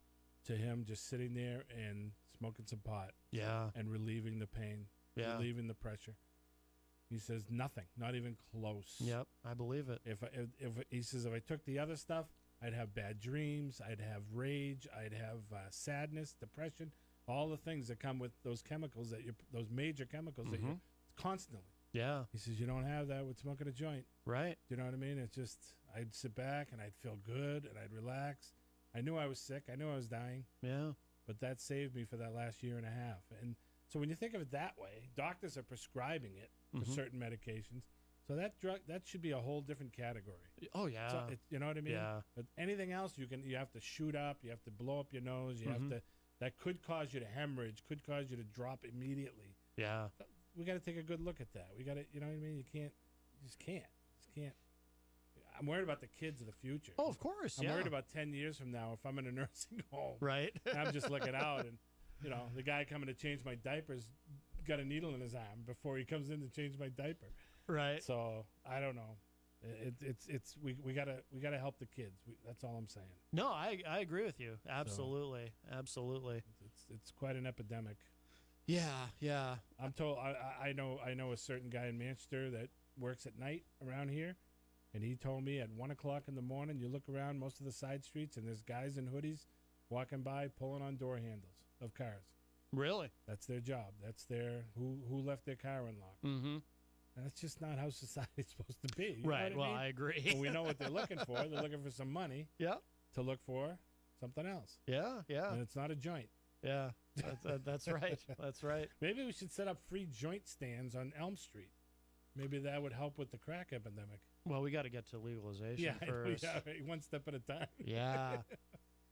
to him just sitting there and smoking some pot. Yeah. And relieving the pain. Yeah. Relieving the pressure. He says nothing, not even close. Yep, I believe it. If he says, if I took the other stuff, I'd have bad dreams, I'd have rage, I'd have sadness, depression, all the things that come with those chemicals those major chemicals that you constantly. Yeah. He says you don't have that with smoking a joint. Right. Do you know what I mean? It's just, I'd sit back and I'd feel good and I'd relax. I knew I was sick. I knew I was dying. Yeah. But that saved me for that last year and a half. And so when you think of it that way, doctors are prescribing it for certain medications. So that should be a whole different category. Oh yeah. So you know what I mean? Yeah. But anything else you have to shoot up, you have to blow up your nose, you have to, that could cause you to hemorrhage, could cause you to drop immediately. Yeah. We got to take a good look at that. We got to, you know what I mean? You just can't. I'm worried about the kids of the future. Oh, of course. I'm worried about 10 years from now if I'm in a nursing home. Right. And I'm just looking out, and the guy coming to change my diapers got a needle in his arm before he comes in to change my diaper. Right. So I don't know. We gotta help the kids. That's all I'm saying. No, I agree with you. Absolutely. Absolutely. It's quite an epidemic. Yeah. I'm told. I know a certain guy in Manchester that works at night around here, and he told me at 1 o'clock in the morning, you look around most of the side streets, and there's guys in hoodies walking by, pulling on door handles of cars. Really? That's their job. That's their who left their car unlocked. Mm-hmm. That's just not how society's supposed to be. Right. Well, I agree. And we know what they're looking for. They're looking for some money. Yeah. To look for something else. Yeah. And it's not a joint. Yeah. That's right. That's right. Maybe we should set up free joint stands on Elm Street. Maybe that would help with the crack epidemic. Well, we got to get to legalization first. Yeah, one step at a time. Yeah.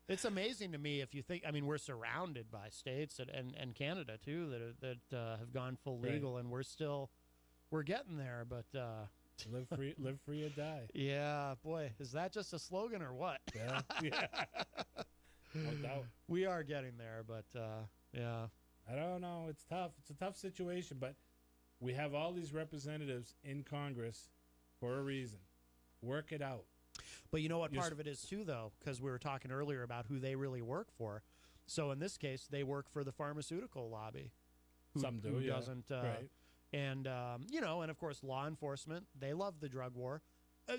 It's amazing to me if you think. I mean, we're surrounded by states and Canada too that have gone full legal, and we're getting there. But live free or die. Yeah, boy, is that just a slogan or what? Yeah. No doubt. We are getting there, but yeah. I don't know. It's tough. It's a tough situation, but we have all these representatives in Congress for a reason. Work it out. But you know what part of it is, too, though, because we were talking earlier about who they really work for. So in this case, they work for the pharmaceutical lobby. Some do, who yeah. Doesn't. Right. And, and of course, law enforcement, they love the drug war.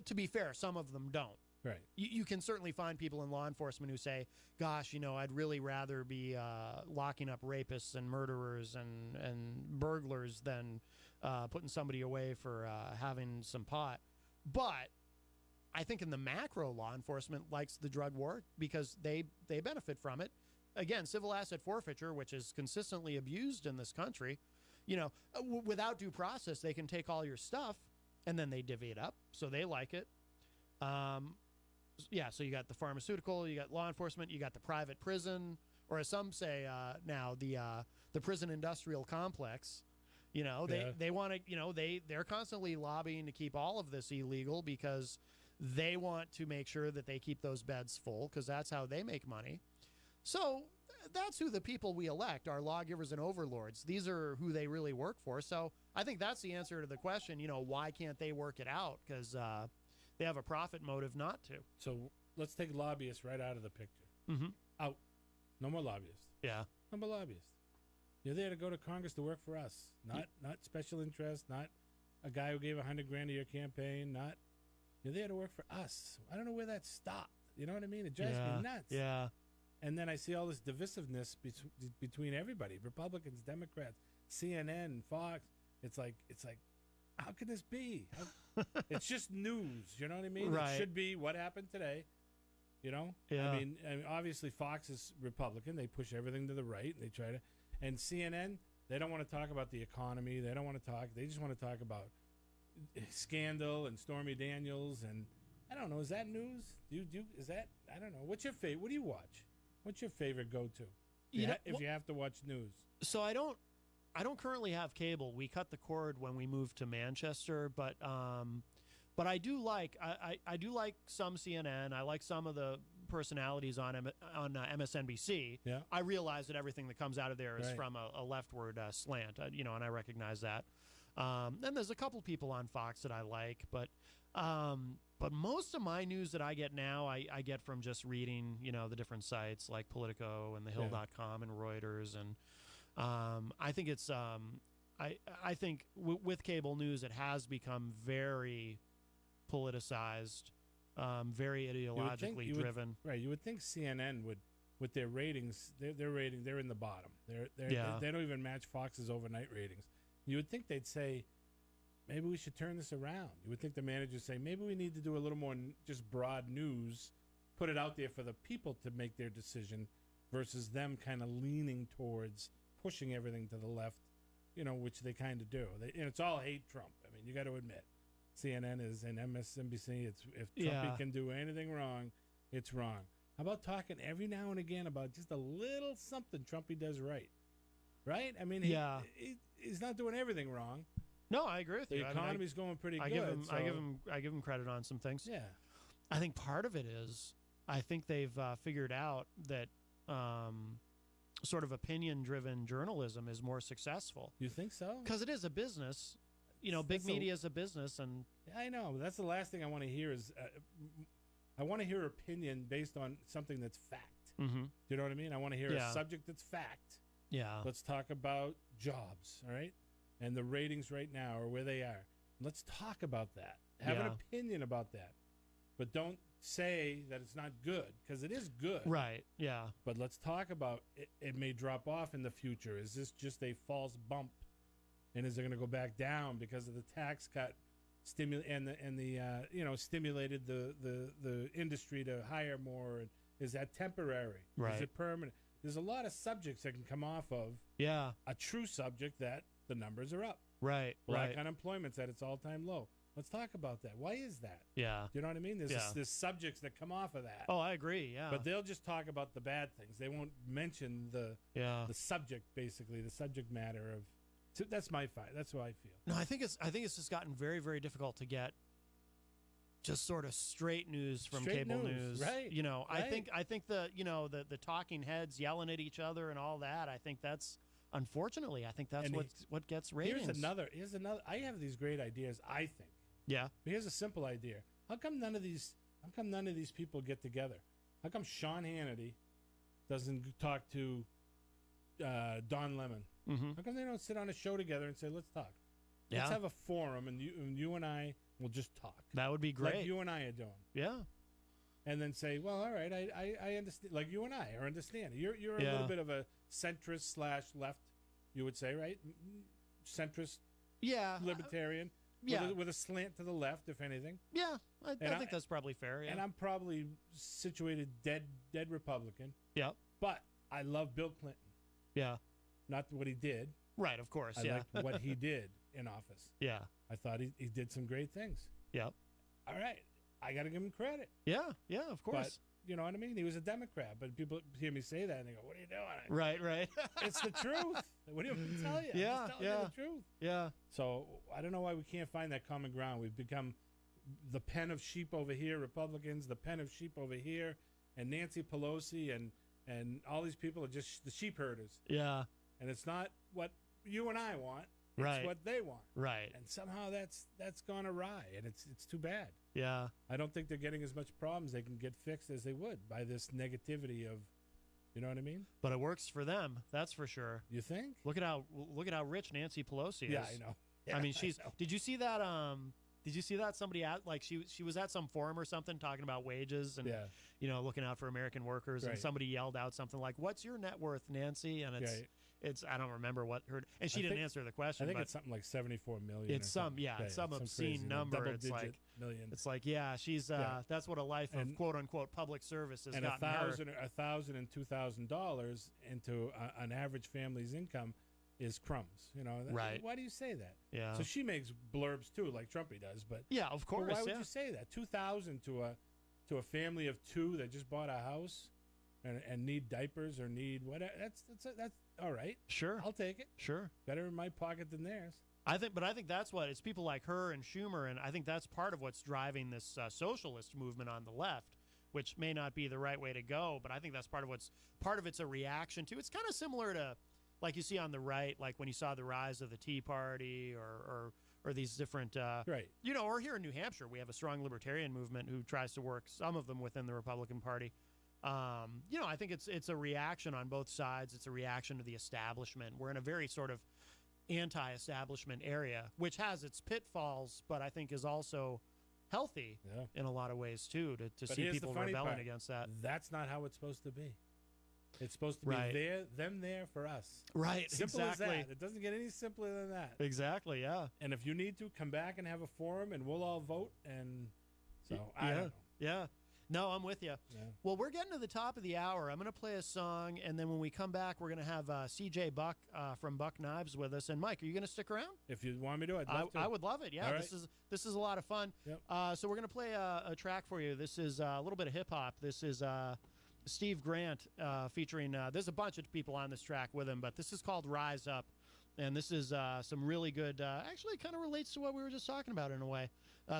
To be fair, some of them don't. Right. You can certainly find people in law enforcement who say, gosh, I'd really rather be locking up rapists and murderers and burglars than putting somebody away for having some pot. But I think in the macro, law enforcement likes the drug war because they benefit from it. Again, civil asset forfeiture, which is consistently abused in this country, without due process, they can take all your stuff and then they divvy it up. So they like it. So you got the pharmaceutical, you got law enforcement, you got the private prison, or as some say now, the prison industrial complex. They want to, they're constantly lobbying to keep all of this illegal because they want to make sure that they keep those beds full because that's how they make money. So that's who the people we elect, our lawgivers and overlords. These are who they really work for. So I think that's the answer to the question, why can't they work it out? Because they have a profit motive not to. So let's take lobbyists right out of the picture. Mm-hmm. Out. No more lobbyists. Yeah. No more lobbyists. You're there to go to Congress to work for us, not special interest, not a guy who gave $100,000 to your campaign, not. You're there to work for us. I don't know where that stopped. You know what I mean? It drives me nuts. Yeah. And then I see all this divisiveness between everybody: Republicans, Democrats, CNN, Fox. It's like, how can this be? It's just news. You know what I mean? Right. It should be what happened today. Yeah. I mean, obviously Fox is Republican. They push everything to the right. They try to, and CNN, they don't want to talk about the economy. They don't want to talk. They just want to talk about scandal and Stormy Daniels and I don't know. Is that news? Is that, I don't know. What's your favorite? What do you watch? What's your favorite go-to? If you have to watch news. So I don't currently have cable. We cut the cord when we moved to Manchester, but I do like I do like some CNN. I like some of the personalities on MSNBC. Yeah. I realize that everything that comes out of there is from a leftward slant, and I recognize that. And there's a couple people on Fox that I like, but most of my news that I get now, I get from just reading, the different sites like Politico and thehill.com and Reuters. And I think it's, I think with cable news, it has become very politicized, very ideologically driven. Right. You would think CNN would, with their ratings, they're in the bottom. They don't even match Fox's overnight ratings. You would think they'd say, maybe we should turn this around. You would think the managers say, maybe we need to do a little more just broad news, put it out there for the people to make their decision versus them kind of leaning towards pushing everything to the left, which they kind of do. And it's all hate Trump. I mean, you got to admit, CNN is and MSNBC. If Trumpy can do anything wrong, it's wrong. How about talking every now and again about just a little something Trumpy does right? Right? I mean, he's not doing everything wrong, No, I agree with The you. economy's going pretty I good. I give them credit on some things. Yeah. I think part of it is I think they've figured out that sort of opinion-driven journalism is more successful. You think so? Because it is a business. Big media is a business, and I know. That's the last thing I want to hear is I want to hear opinion based on something that's fact. mm-hmm. Do you know what I mean? I want to hear a subject that's fact. yeah, Let's talk about jobs, all right? And the ratings right now or where they are. Let's talk about that. Have an opinion about that. But don't say that it's not good, because it is good. right, yeah, But let's talk about it. It may drop off in the future. Is this just a false bump? And is it going to go back down because of the tax cut stimulated the industry to hire more? And is that temporary? Right. Is it permanent? There's a lot of subjects that can come off of a true subject that the numbers are up. right, Black right, unemployment's at its all-time low. Let's talk about that. Why is that? yeah. Do you know what I mean? There's subjects that come off of that. Oh, I agree. Yeah, But they'll just talk about the bad things. They won't mention the subject, basically, the subject matter of. So that's my fight. That's what I feel. No, I think it's just gotten very, very difficult to get just sort of straight news from cable news. Right. I think the talking heads yelling at each other and all that. I think that's unfortunately. I think that's what gets ratings. Here's another. I have these great ideas. I think. Yeah. But here's a simple idea. How come none of these people get together? How come Sean Hannity doesn't talk to Don Lemon? Mm-hmm. How come they don't sit on a show together and say, let's talk? Yeah. Let's have a forum, and you and I will just talk. That would be great. Like you and I are doing. Yeah. And then say, well, all right, I understand. Like you and I are understanding. You're a little bit of a centrist / left, you would say, right? Centrist, libertarian. With a slant to the left, if anything. Yeah, I think that's probably fair. Yeah. And I'm probably situated dead Republican. Yeah. But I love Bill Clinton. Yeah. Not what he did. Right, of course. I like what he did in office. Yeah. I thought he did some great things. Yeah. All right. I got to give him credit. Yeah, of course. But you know what I mean? He was a Democrat, but people hear me say that and they go, "What are you doing?" Right. It's the truth. What do you want me to tell you? Yeah, I'm just telling you the truth. Yeah. So I don't know why we can't find that common ground. We've become the pen of sheep over here, Republicans, the pen of sheep over here, and Nancy Pelosi and all these people are just the sheep herders. Yeah. And it's not what you and I want. Right. It's what they want. Right. And somehow that's gone awry, and it's too bad. Yeah. I don't think they're getting as much problems they can get fixed as they would by this negativity of, you know what I mean? But it works for them, that's for sure. You think? Look at how rich Nancy Pelosi is. Yeah, I know. Yeah, I mean, she's. Did you see that? Did you see that somebody at she was at some forum or something talking about wages and looking out for American workers, and somebody yelled out something like, "What's your net worth, Nancy?" And it's I don't remember what her, and she didn't answer the question. I think it's something like 74 million. It's some obscene number. It's like million. It's like she's that's what a life of quote unquote public service has gotten her. $1,000 and $2,000 into an average family's income is crumbs. Right? Why do you say that? Yeah. So she makes blurbs too, like Trumpy does. But yeah, of course. Why would you say that? $2,000 to a family of two that just bought a house and need diapers or need whatever. That's all right. Sure, I'll take it. Sure, better in my pocket than theirs. I think that's what it's people like her and Schumer, and I think that's part of what's driving this socialist movement on the left, which may not be the right way to go, but I think that's part of it's a reaction to. It's kind of similar to like you see on the right, like when you saw the rise of the Tea Party or these different right. Or here in New Hampshire, we have a strong libertarian movement who tries to work some of them within the Republican Party. I think it's a reaction on both sides. It's a reaction to the establishment. We're in a very sort of anti-establishment area, which has its pitfalls, but I think is also healthy in a lot of ways too. To see people rebelling against that. That's not how it's supposed to be. It's supposed to be them there for us. Right. Simple exactly. as that. It doesn't get any simpler than that. Exactly. Yeah. And if you need to, come back and have a forum, and we'll all vote. And so I don't know. Yeah. No, I'm with you. Yeah. Well, we're getting to the top of the hour. I'm going to play a song, and then when we come back, we're going to have CJ Buck from Buck Knives with us. And Mike, are you going to stick around? If you want me to, I'd love to. I would love it. Yeah, right. this is a lot of fun. Yep. So we're going to play a track for you. This is a little bit of hip hop. This is Steve Grant featuring. There's a bunch of people on this track with him, but this is called "Rise Up." And this is some really good, actually kind of relates to what we were just talking about in a way.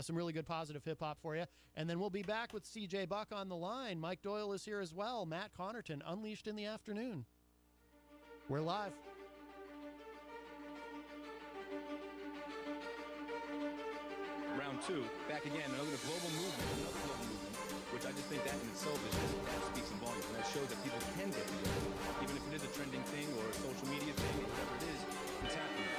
Some really good positive hip-hop for you. And then we'll be back with CJ Buck on the line. Mike Doyle is here as well. Matt Connarton, Unleashed in the Afternoon. We're live. Round two, back again, another global movement, which I just think that in itself is just, that speaks in volumes. And that shows that people can get together. Even if it is a trending thing or a social media thing or whatever it is, it's happening.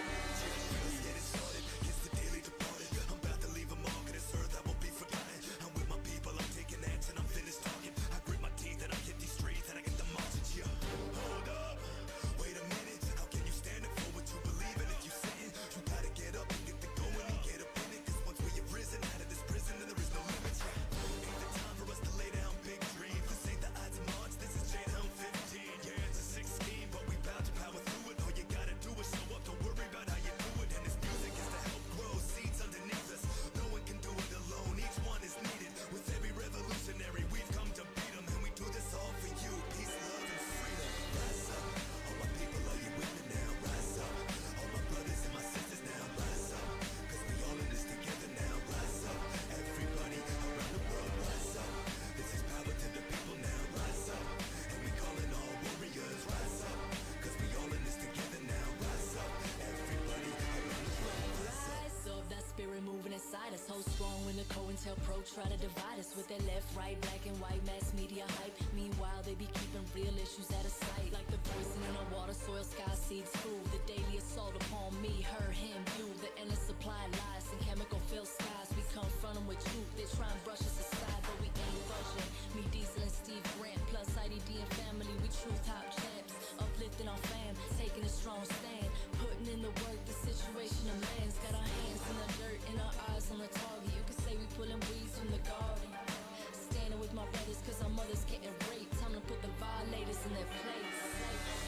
Pro try to divide us with their left, right, black and white mass media hype. Meanwhile, they be keeping real issues out of sight, like the poison in our water, soil, sky, seeds, food. The daily assault upon me, her, him, you. The endless supply of lies and chemical-filled skies. We confront them with truth. They try and brush us aside, but we ain't budging. Me, Diesel, and Steve Grant, plus IDD and family. We true top champs, uplifting our fam, taking a strong stand, putting in the work. The situation of man's got our hands in the dirt and our eyes on the target. You can say we pulling weeds from the garden, standing with my brothers cause our mothers getting raped. Time to put the violators in their place.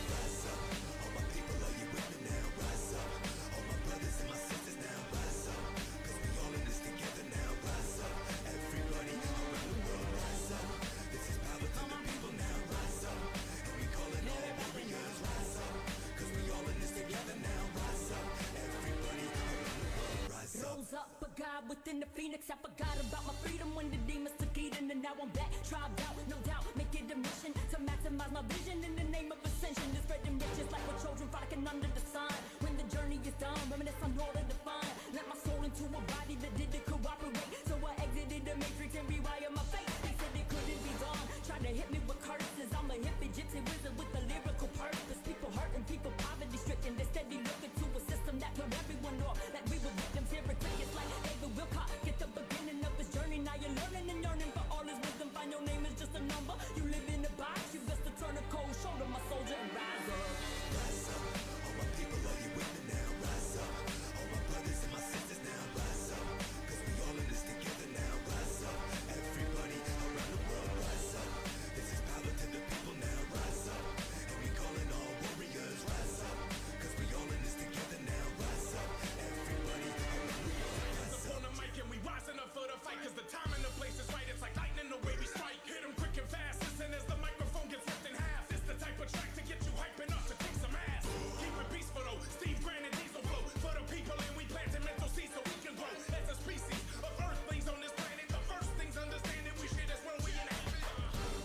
Rise up, all my people, are you with me now? Rise up, all my brothers and my sisters now. Rise up, cause we all in this together now. Rise up, everybody around the world. Rise up, this is power to the people now. Rise up, and we call it all warriors. Rise up, cause we all in this together now. Rise up, everybody around the world. Rise up. Rose up, but God within the phoenix. I forgot about my freedom when the demons took Eden, and now I'm back, tribed out, no doubt. Make it a mission to maximize my vision in the name of ascension. To spreading riches like we're children frolicking under the sun. When the journey is done, reminisce on all of the fun. Let my soul into a body that didn't cooperate, so I exited the matrix and rewire my fate. They said it couldn't be done, tried to hit me with curses. I'm a hippie gypsy wizard with a lyrical purpose. People hurting, people poverty stricken. They steady looking to a system that put everyone off, like we were victims here at crickets. Like David Wilcock, get the beginning of his journey. Now you're learning and yearning for all his wisdom. Find your name is just a number. You live in a box, you best to turn a cold shoulder, my soldier, and rise up. Rise up, all my people, are you with me now? Rise up, all my brothers and my sisters now. Rise up, cause we all in this together now. Rise up, everybody around the world. Rise up, this is power to the people now. Rise up, and we calling all warriors. Rise up, cause we all in this together now. Rise up, everybody around the world. Rise up. On the mic and we rising up for the fight, cause the time and the place is right. It's like lightning the way we strike. Hit 'em quick and fast, listen as the microphone gets ripped in half. It's the type of track to get you hyping up to kick some ass. Keep it peaceful though, Steve Grant and Diesel flow for the people, and we planting mental seeds so we can grow as a species of earthlings on this planet. The first things understanding we share this world we inhabit.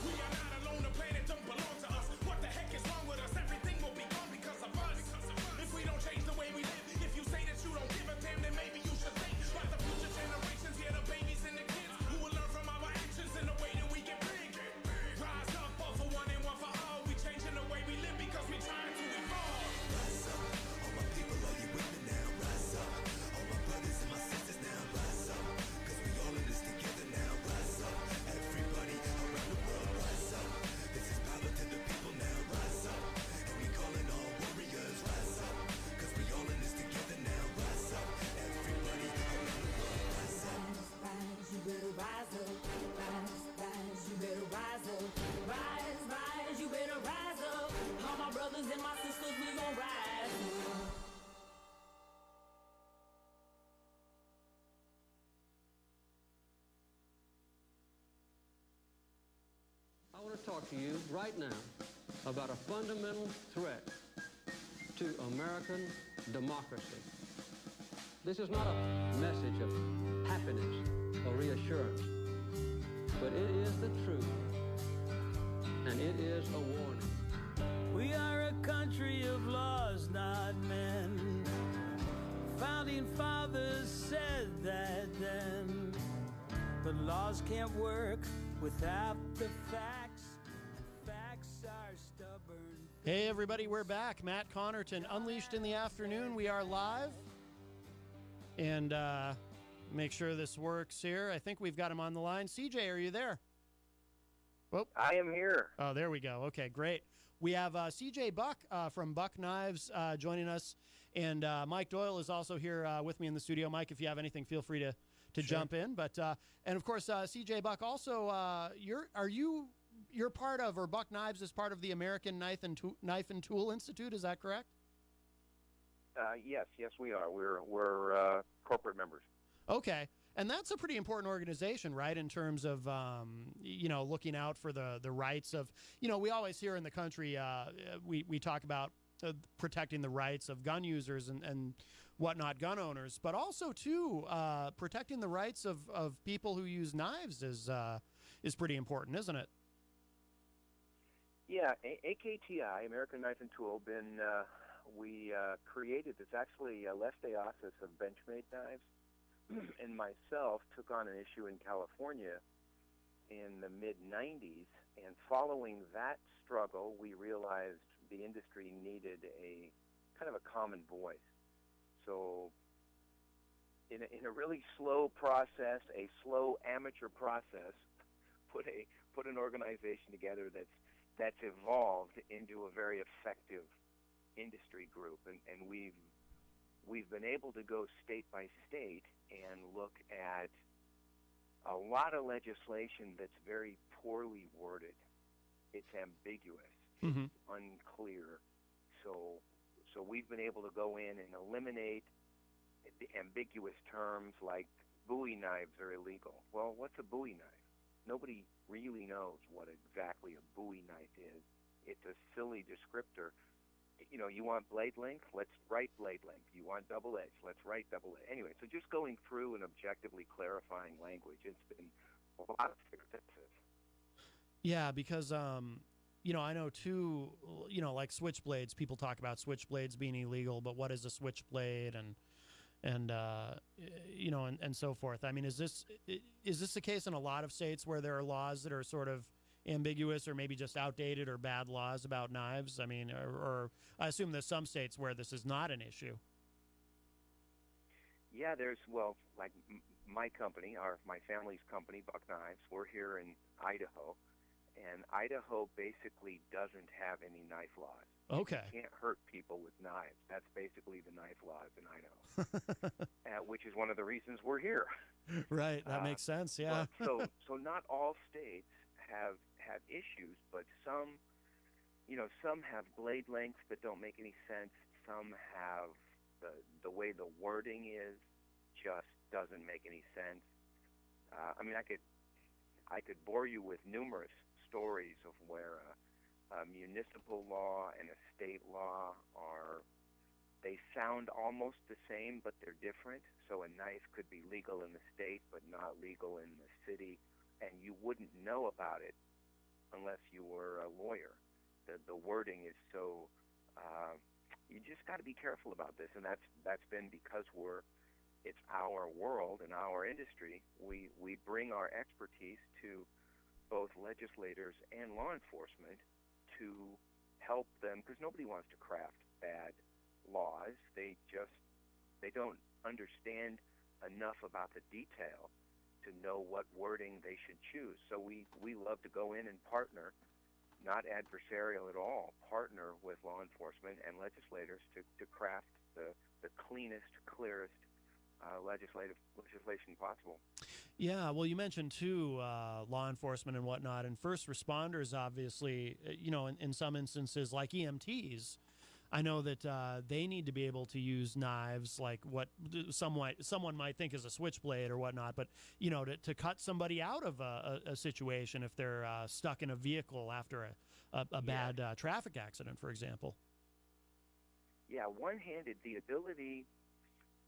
We are not alone, the planet don't belong to us. What the heck is wrong with us? Everything will be gone because of us. If we don't change the way we live, if you say that you don't give a damn, then maybe you should think about the future generations. Yeah, the babies and the kids who will learn from our actions in the way that we get big. Rise up, all for one and one for all. We changing the way we live because we trying to evolve. Rise up, all my people, are you with me now? Rise up, all my brothers and my sisters now. Rise up, cause we all in this together now. Rise up, everybody around the world. Rise up, this is power to the people now. Rise up, and we calling all warriors. Rise up, cause we all in this together now. Rise up, everybody around the world. Rise up. Rise, you better rise up. Rise, rise, you better rise up. Rise, rise, you better rise up. All my brothers and my sisters, we gon' rise up. I want to talk to you right now about a fundamental threat to American democracy. This is not a message of happiness or reassurance, but it is the truth, and it is a warning. We are a country of laws, not men. Founding fathers said that then. But laws can't work without the facts. Facts are stubborn. Hey, everybody, we're back. Matt Connarton, Unleashed in the Afternoon. We are live. And make sure this works here. I think we've got him on the line. CJ, are you there? Well, I am here. Oh, there we go. Okay, great. We have CJ Buck from Buck Knives joining us. And Mike Doyle is also here with me in the studio. Mike, if you have anything, feel free to Sure. jump in. But and of course, CJ Buck also you're part of, or Buck Knives is part of the American Knife and Tool Institute. Is that correct? Yes, we are. We're corporate members. Okay. And that's a pretty important organization, right, in terms of, looking out for the rights of, we always hear in the country, we talk about protecting the rights of gun users and whatnot, gun owners, but also, too, protecting the rights of people who use knives is pretty important, isn't it? Yeah, AKTI, American Knife and Tool, we created, it's actually Les Deasis of Benchmade Knives, and myself took on an issue in California in the mid-'90s, and following that struggle, we realized the industry needed a kind of a common voice. So in a really slow process, a slow amateur process, put an organization together that's evolved into a very effective industry group, and we've been able to go state by state and look at a lot of legislation that's very poorly worded. It's ambiguous. Mm-hmm. It's unclear. So we've been able to go in and eliminate the ambiguous terms like Bowie knives are illegal. Well, what's a Bowie knife? Nobody really knows what exactly a Bowie knife is. It's a silly descriptor. You want blade length? Let's write blade length. You want double edge? Let's write double edge. Anyway, so just going through and objectively clarifying language, it's been a lot of successes. Yeah, because, I know, too, like switchblades, people talk about switchblades being illegal, but what is a switchblade and so forth. I mean, is this the case in a lot of states where there are laws that are sort of ambiguous or maybe just outdated or bad laws about knives? I mean, or I assume there's some states where this is not an issue. Yeah, like my company, my family's company, Buck Knives, we're here in Idaho, and Idaho basically doesn't have any knife laws. Okay. You can't hurt people with knives. That's basically the knife laws in Idaho, which is one of the reasons we're here. Right, that makes sense, yeah. So not all states have issues, but some have blade lengths that don't make any sense. Some have the way the wording is just doesn't make any sense. I mean, I could bore you with numerous stories of where a municipal law and a state law they sound almost the same, but they're different. So a knife could be legal in the state, but not legal in the city, and you wouldn't know about it unless you were a lawyer. The wording is so you just got to be careful about this, and that's been because it's our world and our industry. We bring our expertise to both legislators and law enforcement to help them, because nobody wants to craft bad laws. They don't understand enough about the detail to know what wording they should choose. So we love to go in and partner, not adversarial at all, partner with law enforcement and legislators to craft the cleanest, clearest legislation possible. Yeah, well, you mentioned, too, law enforcement and whatnot, and first responders, obviously, in some instances, like EMTs, I know that they need to be able to use knives, like what someone might think is a switchblade or whatnot, but, to cut somebody out of a situation if they're stuck in a vehicle after a bad traffic accident, for example. one-handed, the ability.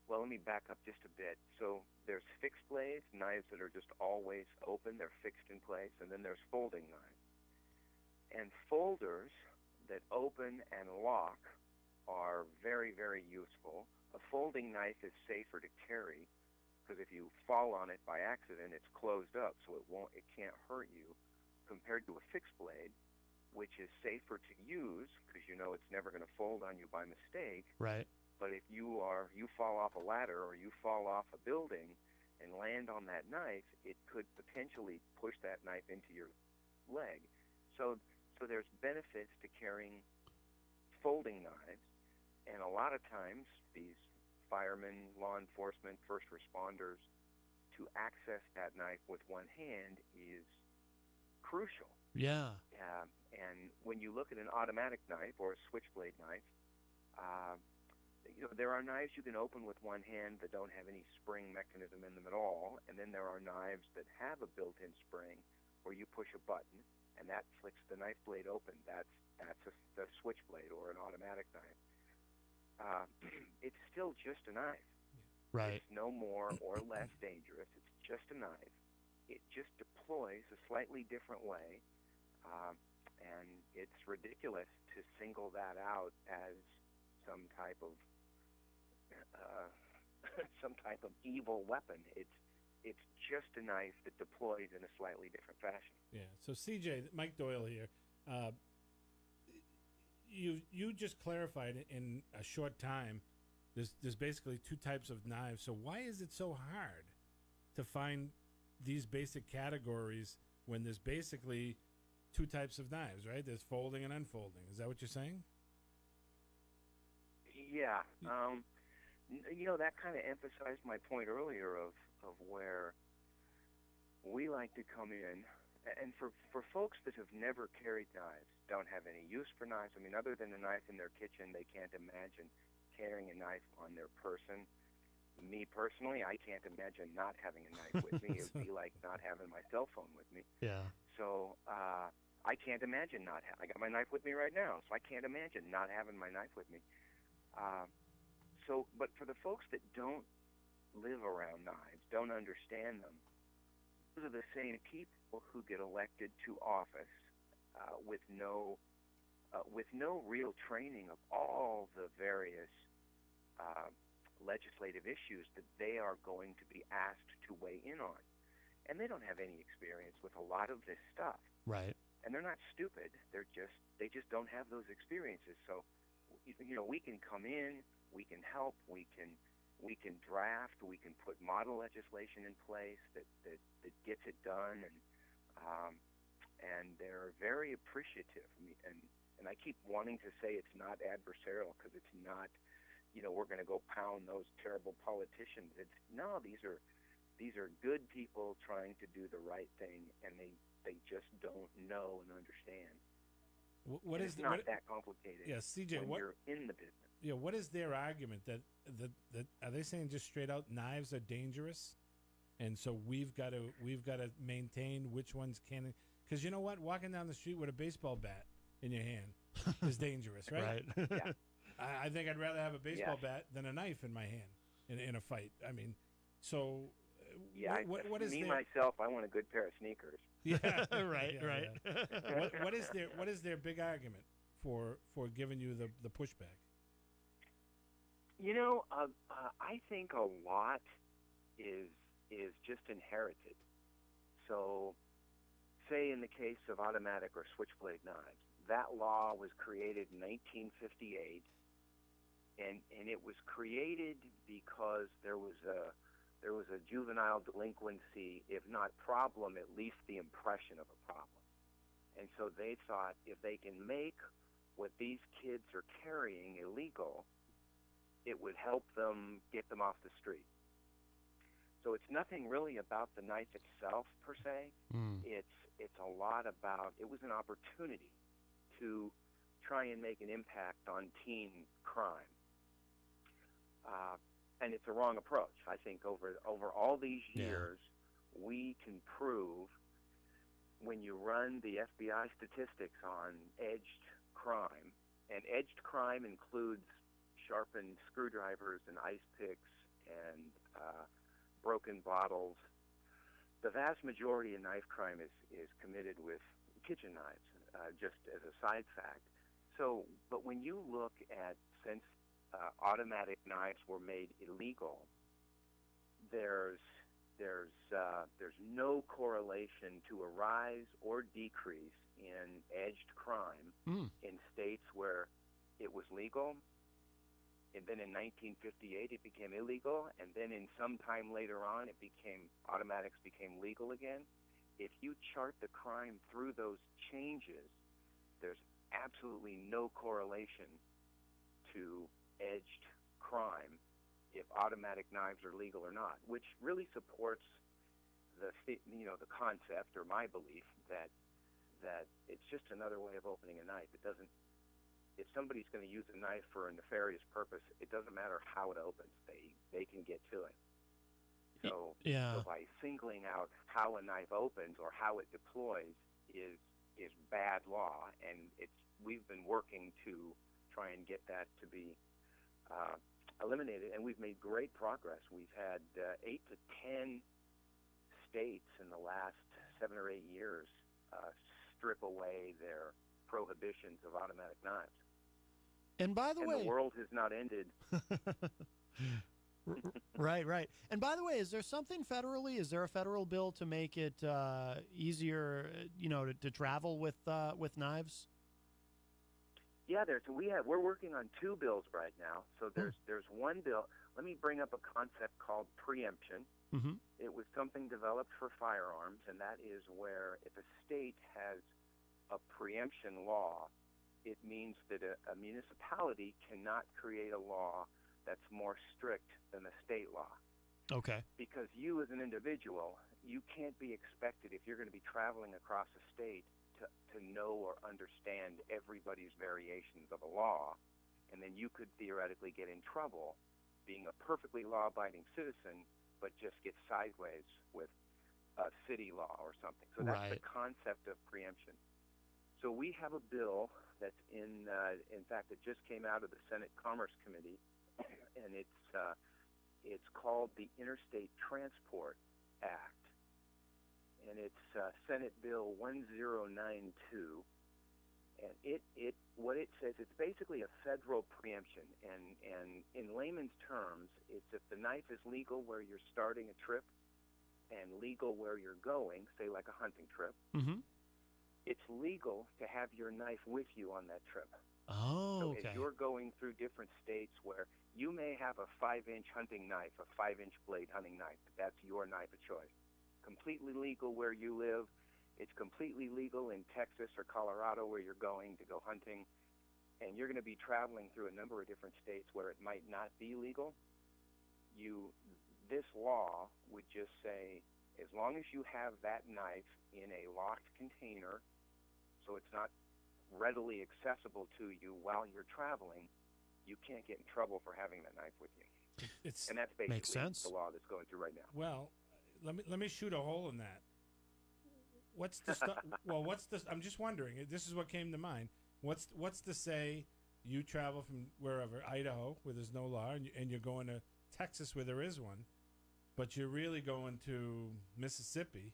Well, let me back up just a bit. So there's fixed blades, knives that are just always open, they're fixed in place, and then there's folding knives. And folders that open and lock are very, very useful. A folding knife is safer to carry because if you fall on it by accident, it's closed up, so it can't hurt you, compared to a fixed blade, which is safer to use because you know it's never going to fold on you by mistake. Right. But if you fall off a ladder or you fall off a building and land on that knife, it could potentially push that knife into your leg. So there's benefits to carrying folding knives, and a lot of times these firemen, law enforcement, first responders, to access that knife with one hand is crucial. Yeah. And when you look at an automatic knife or a switchblade knife, there are knives you can open with one hand that don't have any spring mechanism in them at all, and then there are knives that have a built-in spring where you push a button and that flicks the knife blade open. That's a switchblade or an automatic knife. It's still just a knife. Right. It's no more or less dangerous. It's just a knife. It just deploys a slightly different way, and it's ridiculous to single that out as some type of evil weapon. It's just a knife that deploys in a slightly different fashion. Yeah. So CJ, Mike Doyle here. You just clarified in a short time. There's basically two types of knives. So why is it so hard to find these basic categories when there's basically two types of knives, right? There's folding and unfolding. Is that what you're saying? Yeah. That kind of emphasized my point earlier of where we like to come in. And for folks that have never carried knives, don't have any use for knives, I mean, other than a knife in their kitchen, they can't imagine carrying a knife on their person. Me personally, I can't imagine not having a knife with me. It would be like not having my cell phone with me. Yeah. So I can't imagine I got my knife with me right now, so I can't imagine not having my knife with me. But for the folks that don't live around knives, don't understand them, those are the same people who get elected to office with no real training of all the various legislative issues that they are going to be asked to weigh in on. And they don't have any experience with a lot of this stuff. Right. And they're not stupid. They just don't have those experiences. So, we can come in, we can help, we can draft, we can put model legislation in place that gets it done, and they're very appreciative. And I keep wanting to say it's not adversarial because it's not. We're going to go pound those terrible politicians. These are good people trying to do the right thing, and they just don't know and understand. It's not that complicated. Yeah, CJ, when you're in the business. Yeah, what is their argument that are they saying just straight out knives are dangerous, and so we've got to maintain which ones can? Because you know what, walking down the street with a baseball bat in your hand is dangerous, right? Right. Yeah. I think I'd rather have a baseball bat than a knife in my hand in a fight. I mean, so yeah. What is myself? I want a good pair of sneakers. Yeah, right. yeah, Right. Yeah. What is their big argument for giving you the pushback? I think a lot is just inherited. So, say in the case of automatic or switchblade knives, that law was created in 1958, and it was created because there was a juvenile delinquency, if not problem, at least the impression of a problem. And so they thought if they can make what these kids are carrying illegal, it would help them get them off the street. So it's nothing really about the knife itself per se. It's a lot about, it was an opportunity to try and make an impact on teen crime. And it's a wrong approach. I think over all these years, we can prove when you run the FBI statistics on edged crime, and edged crime includes sharpened screwdrivers and ice picks and broken bottles. The vast majority of knife crime is committed with kitchen knives, just as a side fact. So, but when you look at, since automatic knives were made illegal, there's no correlation to a rise or decrease in edged crime in states where it was legal, and then in 1958 it became illegal, and then in some time later on automatics became legal again. If you chart the crime through those changes, there's absolutely no correlation to edged crime if automatic knives are legal or not, which really supports the concept, or my belief, that it's just another way of opening a knife. It doesn't. If somebody's going to use a knife for a nefarious purpose, it doesn't matter how it opens; they can get to it. So, so by singling out how a knife opens or how it deploys is bad law, and we've been working to try and get that to be eliminated, and we've made great progress. We've had 8 to 10 states in the last 7 or 8 years strip away their prohibitions of automatic knives. And by the way, the world has not ended. Right. And by the way, is there something federally? Is there a federal bill to make it easier, to travel with knives? Yeah, we're working on 2 bills right now. So there's one bill. Let me bring up a concept called preemption. Mm-hmm. It was something developed for firearms, and that is where if a state has a preemption law, it means that a municipality cannot create a law that's more strict than the state law. Okay. Because you as an individual, you can't be expected, if you're going to be traveling across a state, to know or understand everybody's variations of a law, and then you could theoretically get in trouble being a perfectly law-abiding citizen, but just get sideways with a city law or something. So that's the concept of preemption. So we have a bill that's in fact, it just came out of the Senate Commerce Committee, and it's called the Interstate Transport Act, and it's Senate Bill 1092, and what it says, it's basically a federal preemption, and in layman's terms, it's if the knife is legal where you're starting a trip and legal where you're going, say like a hunting trip, it's legal to have your knife with you on that trip. Oh, so as you're going through different states where you may have a 5-inch hunting knife, a 5-inch blade hunting knife, but that's your knife of choice. Completely legal where you live. It's completely legal in Texas or Colorado where you're going to go hunting. And you're going to be traveling through a number of different states where it might not be legal. This law would just say, as long as you have that knife in a locked container, so it's not readily accessible to you while you're traveling, you can't get in trouble for having that knife with you. And that's basically makes sense. The law that's going through right now. Well, let me shoot a hole in that. What's the stuff? Well, what's the? I'm just wondering. This is what came to mind. What's to say you travel from wherever, Idaho, where there's no law, and you're going to Texas where there is one, but you're really going to Mississippi,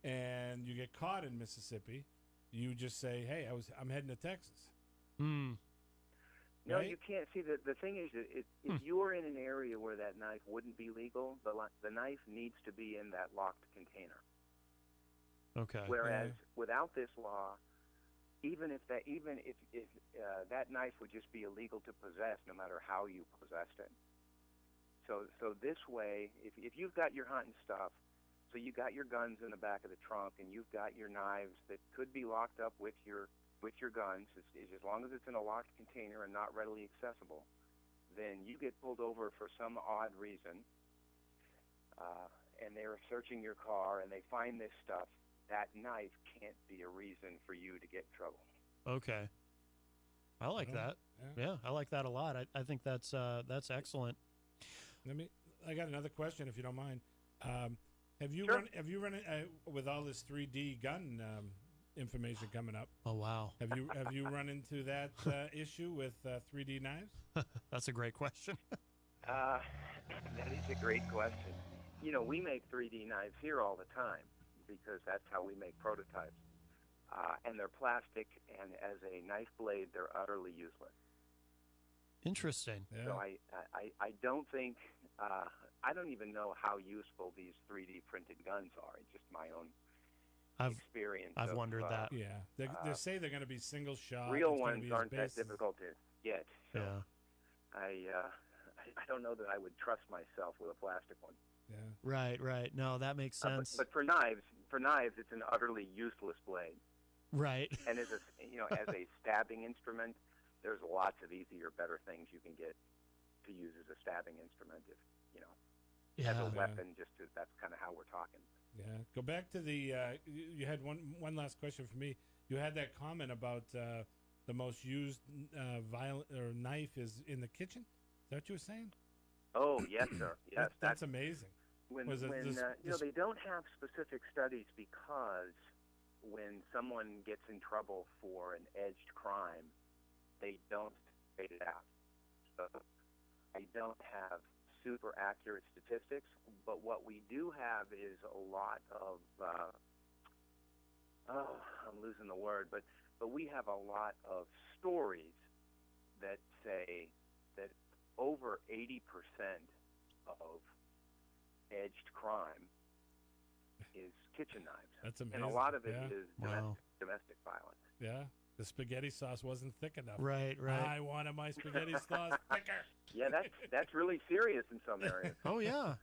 and you get caught in Mississippi. You just say, "Hey, I'm heading to Texas." No, right? you can't. See, the thing is, that if you are in an area where that knife wouldn't be legal, the knife needs to be in that locked container. Okay. Whereas without this law, even if that knife would just be illegal to possess, no matter how you possessed it. So this way, if you've got your hunting stuff, so you got your guns in the back of the trunk, and you've got your knives that could be locked up with your guns, as long as it's in a locked container and not readily accessible, then you get pulled over for some odd reason, and they're searching your car and they find this stuff. That knife can't be a reason for you to get in trouble. Okay. I like that. Yeah, I like that a lot. I think that's excellent. I got another question, if you don't mind. Have you Sure. run with all this 3D gun information coming up. Oh wow! Have you run into that issue with 3D knives? That's a great question. That is a great question. You know, we make 3D knives here all the time because that's how we make prototypes. And they're plastic, and as a knife blade, they're utterly useless. Interesting. Yeah. So I don't think, I don't even know how useful these 3D printed guns are. It's just my own experience. I've wondered that. Yeah. They say they're going to be single shot. Real ones aren't that difficult to get. So yeah. I don't know that I would trust myself with a plastic one. Yeah. Right. No, that makes sense. But for knives, it's an utterly useless blade. Right. And as a stabbing instrument, there's lots of easier, better things you can get to use as a stabbing instrument. If as a weapon, that's kind of how we're talking. Yeah. Go back to the. You had one last question for me. You had that comment about the most used violent or knife is in the kitchen. Is that what you were saying? Oh yes, sir. Yes, that's amazing. When they don't have specific studies because when someone gets in trouble for an edged crime, they don't fade it out. So I don't have super accurate statistics, but what we do have is a lot of I'm losing the word, but we have a lot of stories that say that over 80% of edged crime is kitchen knives. That's amazing. And a lot of it is domestic violence. Yeah. The spaghetti sauce wasn't thick enough. Right. I wanted my spaghetti sauce thicker. Yeah, that's really serious in some areas. Oh yeah,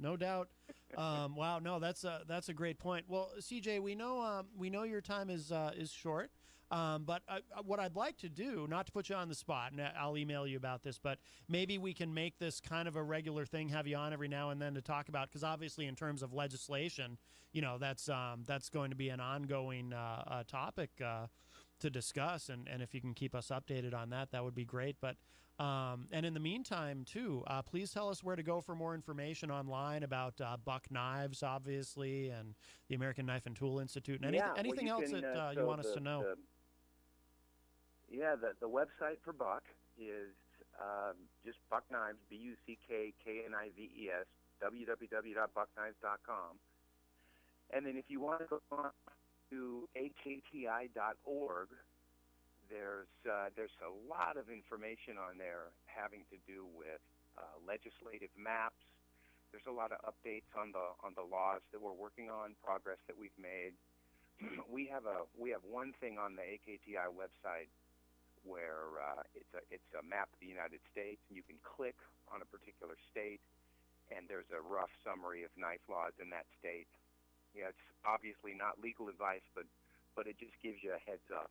no doubt. Wow, no, that's a great point. Well, CJ, we know your time is short. But what I'd like to do, not to put you on the spot, and I'll email you about this, but maybe we can make this kind of a regular thing, have you on every now and then to talk about, because obviously in terms of legislation, that's going to be an ongoing topic to discuss, and if you can keep us updated on that, that would be great. But and in the meantime, too, please tell us where to go for more information online about Buck Knives, obviously, and the American Knife and Tool Institute, and anything else that you want us to know. The website for Buck is just Buck Knives, BUCKKNIVES, www.buckknives.com. And then if you want to go on to akti.org, there's a lot of information on there having to do with legislative maps. There's a lot of updates on the laws that we're working on, progress that we've made. We have one thing on the AKTI website where it's a map of the United States, and you can click on a particular state, and there's a rough summary of knife laws in that state. Yeah, it's obviously not legal advice, but it just gives you a heads up.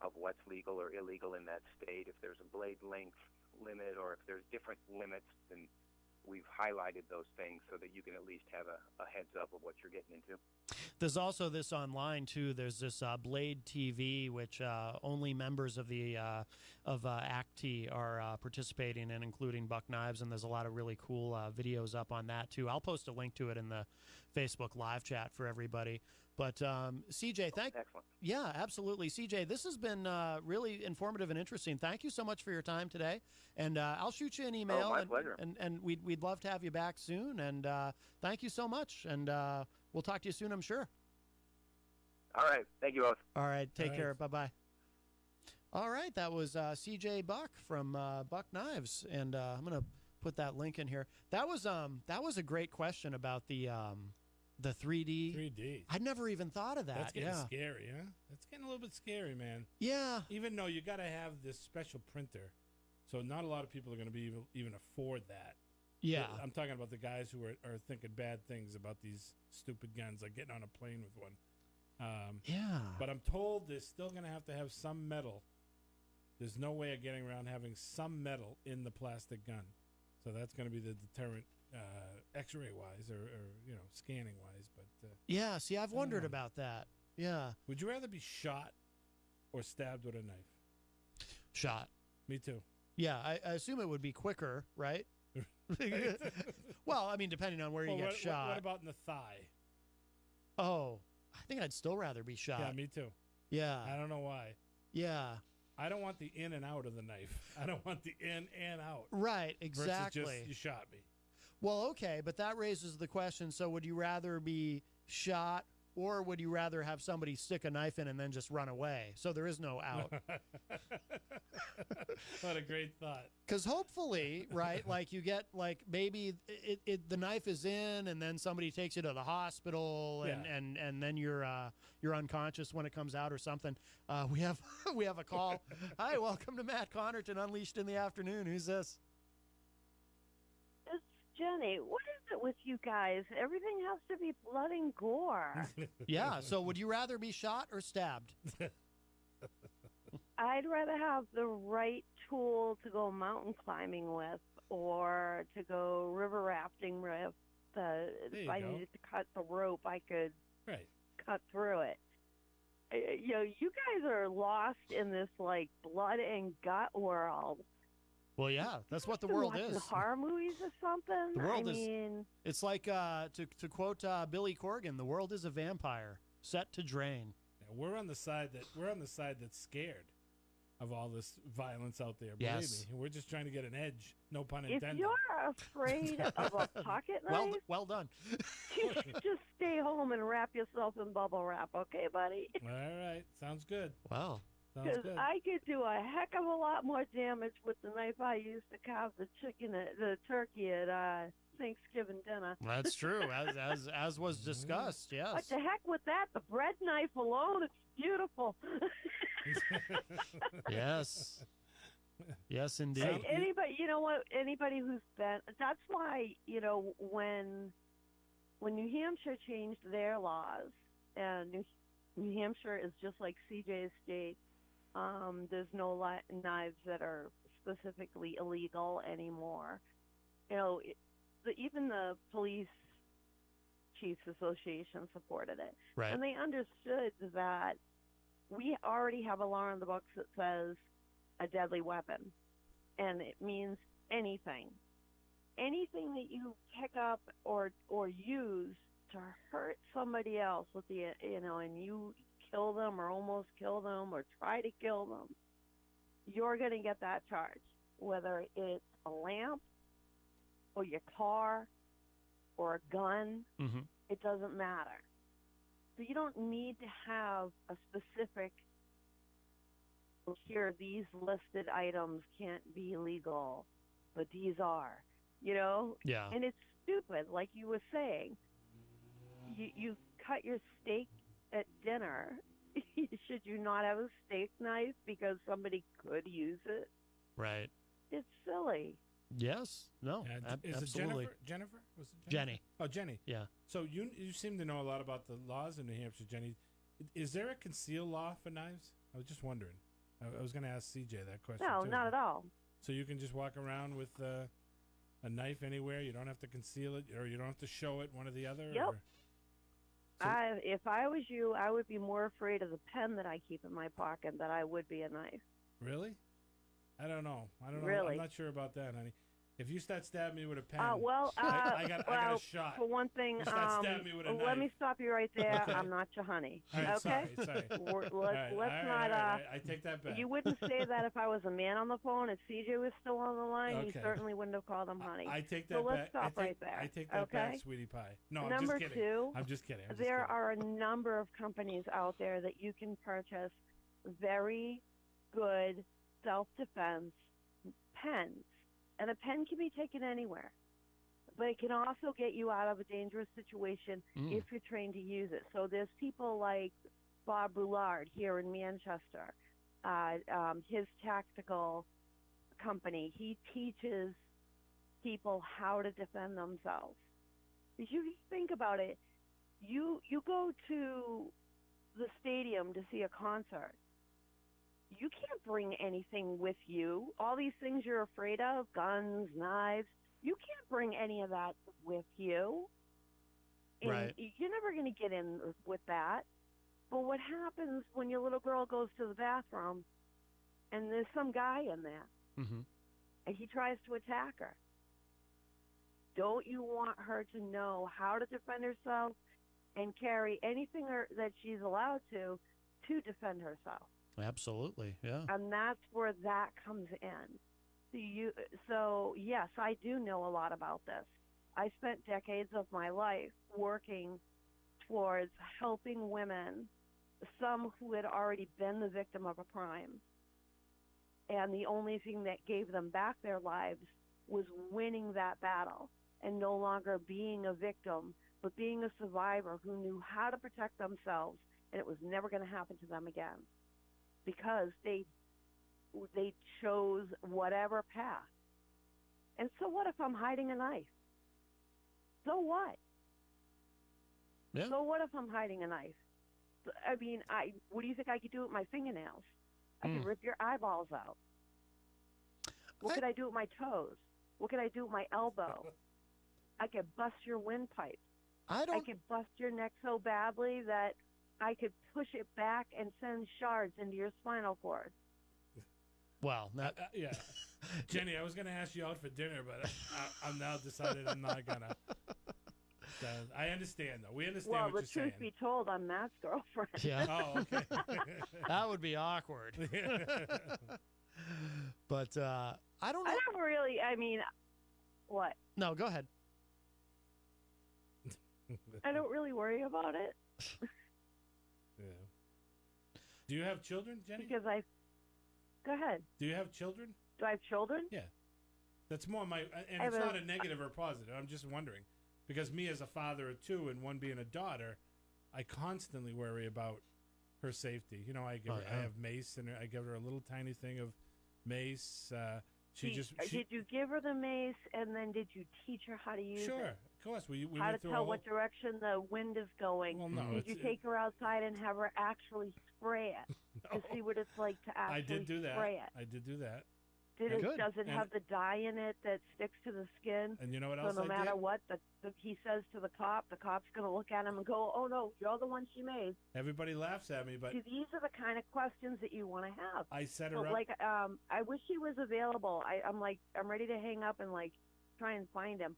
Of what's legal or illegal in that state. If there's a blade length limit or if there's different limits, then we've highlighted those things so that you can at least have a heads up of what you're getting into. There's also this online too. There's this Blade TV, which only members of the ACT are participating in, including Buck Knives, and there's a lot of really cool videos up on that too. I'll post a link to it in the Facebook live chat for everybody. But CJ, excellent. Yeah, absolutely, CJ. This has been really informative and interesting. Thank you so much for your time today, and I'll shoot you an email. Oh, my pleasure. And we'd love to have you back soon. And thank you so much. And we'll talk to you soon, I'm sure. All right. Thank you both. All right. Take care. Bye-bye. All right. That was CJ Buck from Buck Knives, and I'm gonna put that link in here. That was a great question about the 3D. 3D. I'd never even thought of that. That's getting scary, huh? That's getting a little bit scary, man. Yeah. Even though you got to have this special printer, so not a lot of people are going to be even afford that. Yeah. I'm talking about the guys who are thinking bad things about these stupid guns, like getting on a plane with one. But I'm told they're still going to have some metal. There's no way of getting around having some metal in the plastic gun. So that's going to be the deterrent. X-ray wise or scanning wise, but see, I've wondered about that. Yeah. Would you rather be shot or stabbed with a knife? Shot. Me too. Yeah, I assume it would be quicker, right? Well, I mean, depending on where you get shot. What about in the thigh? Oh, I think I'd still rather be shot. Yeah, me too. Yeah. I don't know why. Yeah. I don't want the in and out of the knife. I don't want the in and out. Right, exactly. Versus just, you shot me. Well, okay, but that raises the question, so would you rather be shot or would you rather have somebody stick a knife in and then just run away? So there is no out. What a great thought. Because hopefully, right, like you get, like, maybe the knife is in and then somebody takes you to the hospital and then you're unconscious when it comes out or something. We have a call. Hi, welcome to Matt Connarton Unleashed in the Afternoon. Who's this? It's Jenny. What is it with you guys? Everything has to be blood and gore. Yeah, so would you rather be shot or stabbed? I'd rather have the right tool to go mountain climbing with or to go river rafting with. If I needed to cut the rope, I could cut through it. You know, you guys are lost in this, like, blood and gut world. Well, yeah, that's what the world is. Horror movies or something? The world I mean, it's like, to quote Billy Corgan, the world is a vampire set to drain. Yeah, we're on the side that's scared of all this violence out there. Yes. Believe me, we're just trying to get an edge. No pun if intended. you're afraid of a pocket knife, well done. you should just stay home and wrap yourself in bubble wrap, okay, buddy? All right, sounds good. Wow. Because I could do a heck of a lot more damage with the knife I used to carve the turkey at Thanksgiving dinner. That's true, as was discussed. Yes. What the heck with that? The bread knife alone, it's beautiful. Yes. Yes, indeed. Like anybody, you know what? Anybody who's been. That's why, you know, when New Hampshire changed their laws, and New Hampshire is just like CJ's state. There's no knives that are specifically illegal anymore. You know, even the Police Chiefs Association supported it. Right. And they understood that we already have a law in the books that says a deadly weapon. And it means anything. Anything that you pick up or use to hurt somebody else with the, you know, and you kill them or almost kill them or try to kill them, you're going to get that charge, whether it's a lamp or your car or a gun. Mm-hmm. It doesn't matter. So you don't need to have a specific, here, these listed items can't be legal, but these are, you know? Yeah. And it's stupid, like you were saying. You cut your steak at dinner. Should you not have a steak knife because somebody could use it? Right. It's silly. Yes. No. Is absolutely. it Jennifer? Was it Jenny? Oh, Jenny. Yeah. So you seem to know a lot about the laws in New Hampshire, Jenny. Is there a concealed law for knives? I was just wondering. I was going to ask CJ that question. No, too. not at all. So you can just walk around with a knife anywhere. You don't have to conceal it, or you don't have to show it, one or the other. Yep. So, If I was you, I would be more afraid of the pen that I keep in my pocket than I would be a knife. really? I don't know. Really? I'm not sure about that, honey. If you start stabbing me with a pen, Well, I got a shot. For one thing, You start stabbing me with a let knife. me stop you right there. Okay. I'm not your honey. All right, okay? Sorry. Let's All right, not. I take that back. You wouldn't say that if I was a man on the phone. If CJ was still on the line, you Okay. certainly wouldn't have called him honey. I take that so back. let's stop right there. I take that okay? back, sweetie pie. No, I'm Number just kidding. two, I'm just kidding. there are a number of companies out there that you can purchase very good self-defense pens. And a pen can be taken anywhere. But it can also get you out of a dangerous situation if you're trained to use it. So there's people like Bob Roulard here in Manchester. His tactical company, he teaches people how to defend themselves. If you think about it, you go to the stadium to see a concert. You can't bring anything with you. All these things you're afraid of, guns, knives, you can't bring any of that with you. And right. You're never going to get in with that. But what happens when your little girl goes to the bathroom and there's some guy in there mm-hmm. and he tries to attack her? Don't you want her to know how to defend herself and carry anything that she's allowed to defend herself. Absolutely, yeah. And that's where that comes in. So yes, I do know a lot about this. I spent decades of my life working towards helping women, some who had already been the victim of a crime. And the only thing that gave them back their lives was winning that battle and no longer being a victim, but being a survivor who knew how to protect themselves, and it was never going to happen to them again because they chose whatever path. And so what if I'm hiding a knife? So what? Yeah. So what if I'm hiding a knife? I mean, what do you think I could do with my fingernails? I could rip your eyeballs out. What could I do with my toes? What could I do with my elbow? I could bust your windpipe. I could bust your neck so badly that I could push it back and send shards into your spinal cord. Well, yeah. Jenny, I was going to ask you out for dinner, but I'm now decided I'm not going to. I understand, though. We understand what you're saying. Well, the truth be told, I'm Matt's girlfriend. Yeah. Oh, okay. That would be awkward. But I don't know. I don't really, I mean, what? No, go ahead. I don't really worry about it. Yeah. Do you have children, Jenny? Because go ahead. Do you have children? Do I have children? Yeah. That's more and it's not a negative or positive. I'm just wondering. Because me as a father of two and one being a daughter, I constantly worry about her safety. You know, I have mace, and I give her a little tiny thing of mace. Did you give her the mace, and then did you teach her how to use it? Sure, of course. We how went to tell what direction the wind is going. Well, no, did you take her outside and have her actually spray it to see what it's like to actually I did do that. spray it? I did do that. Does it have the dye in it that sticks to the skin? And you know what so else no I matter did? what he says to the cop's going to look at him and go, "Oh no, you're the one she made." Everybody laughs at me, but See, these are the kind of questions that you want to have. I set her But up. like, I wish he was available. I'm ready to hang up and try and find him.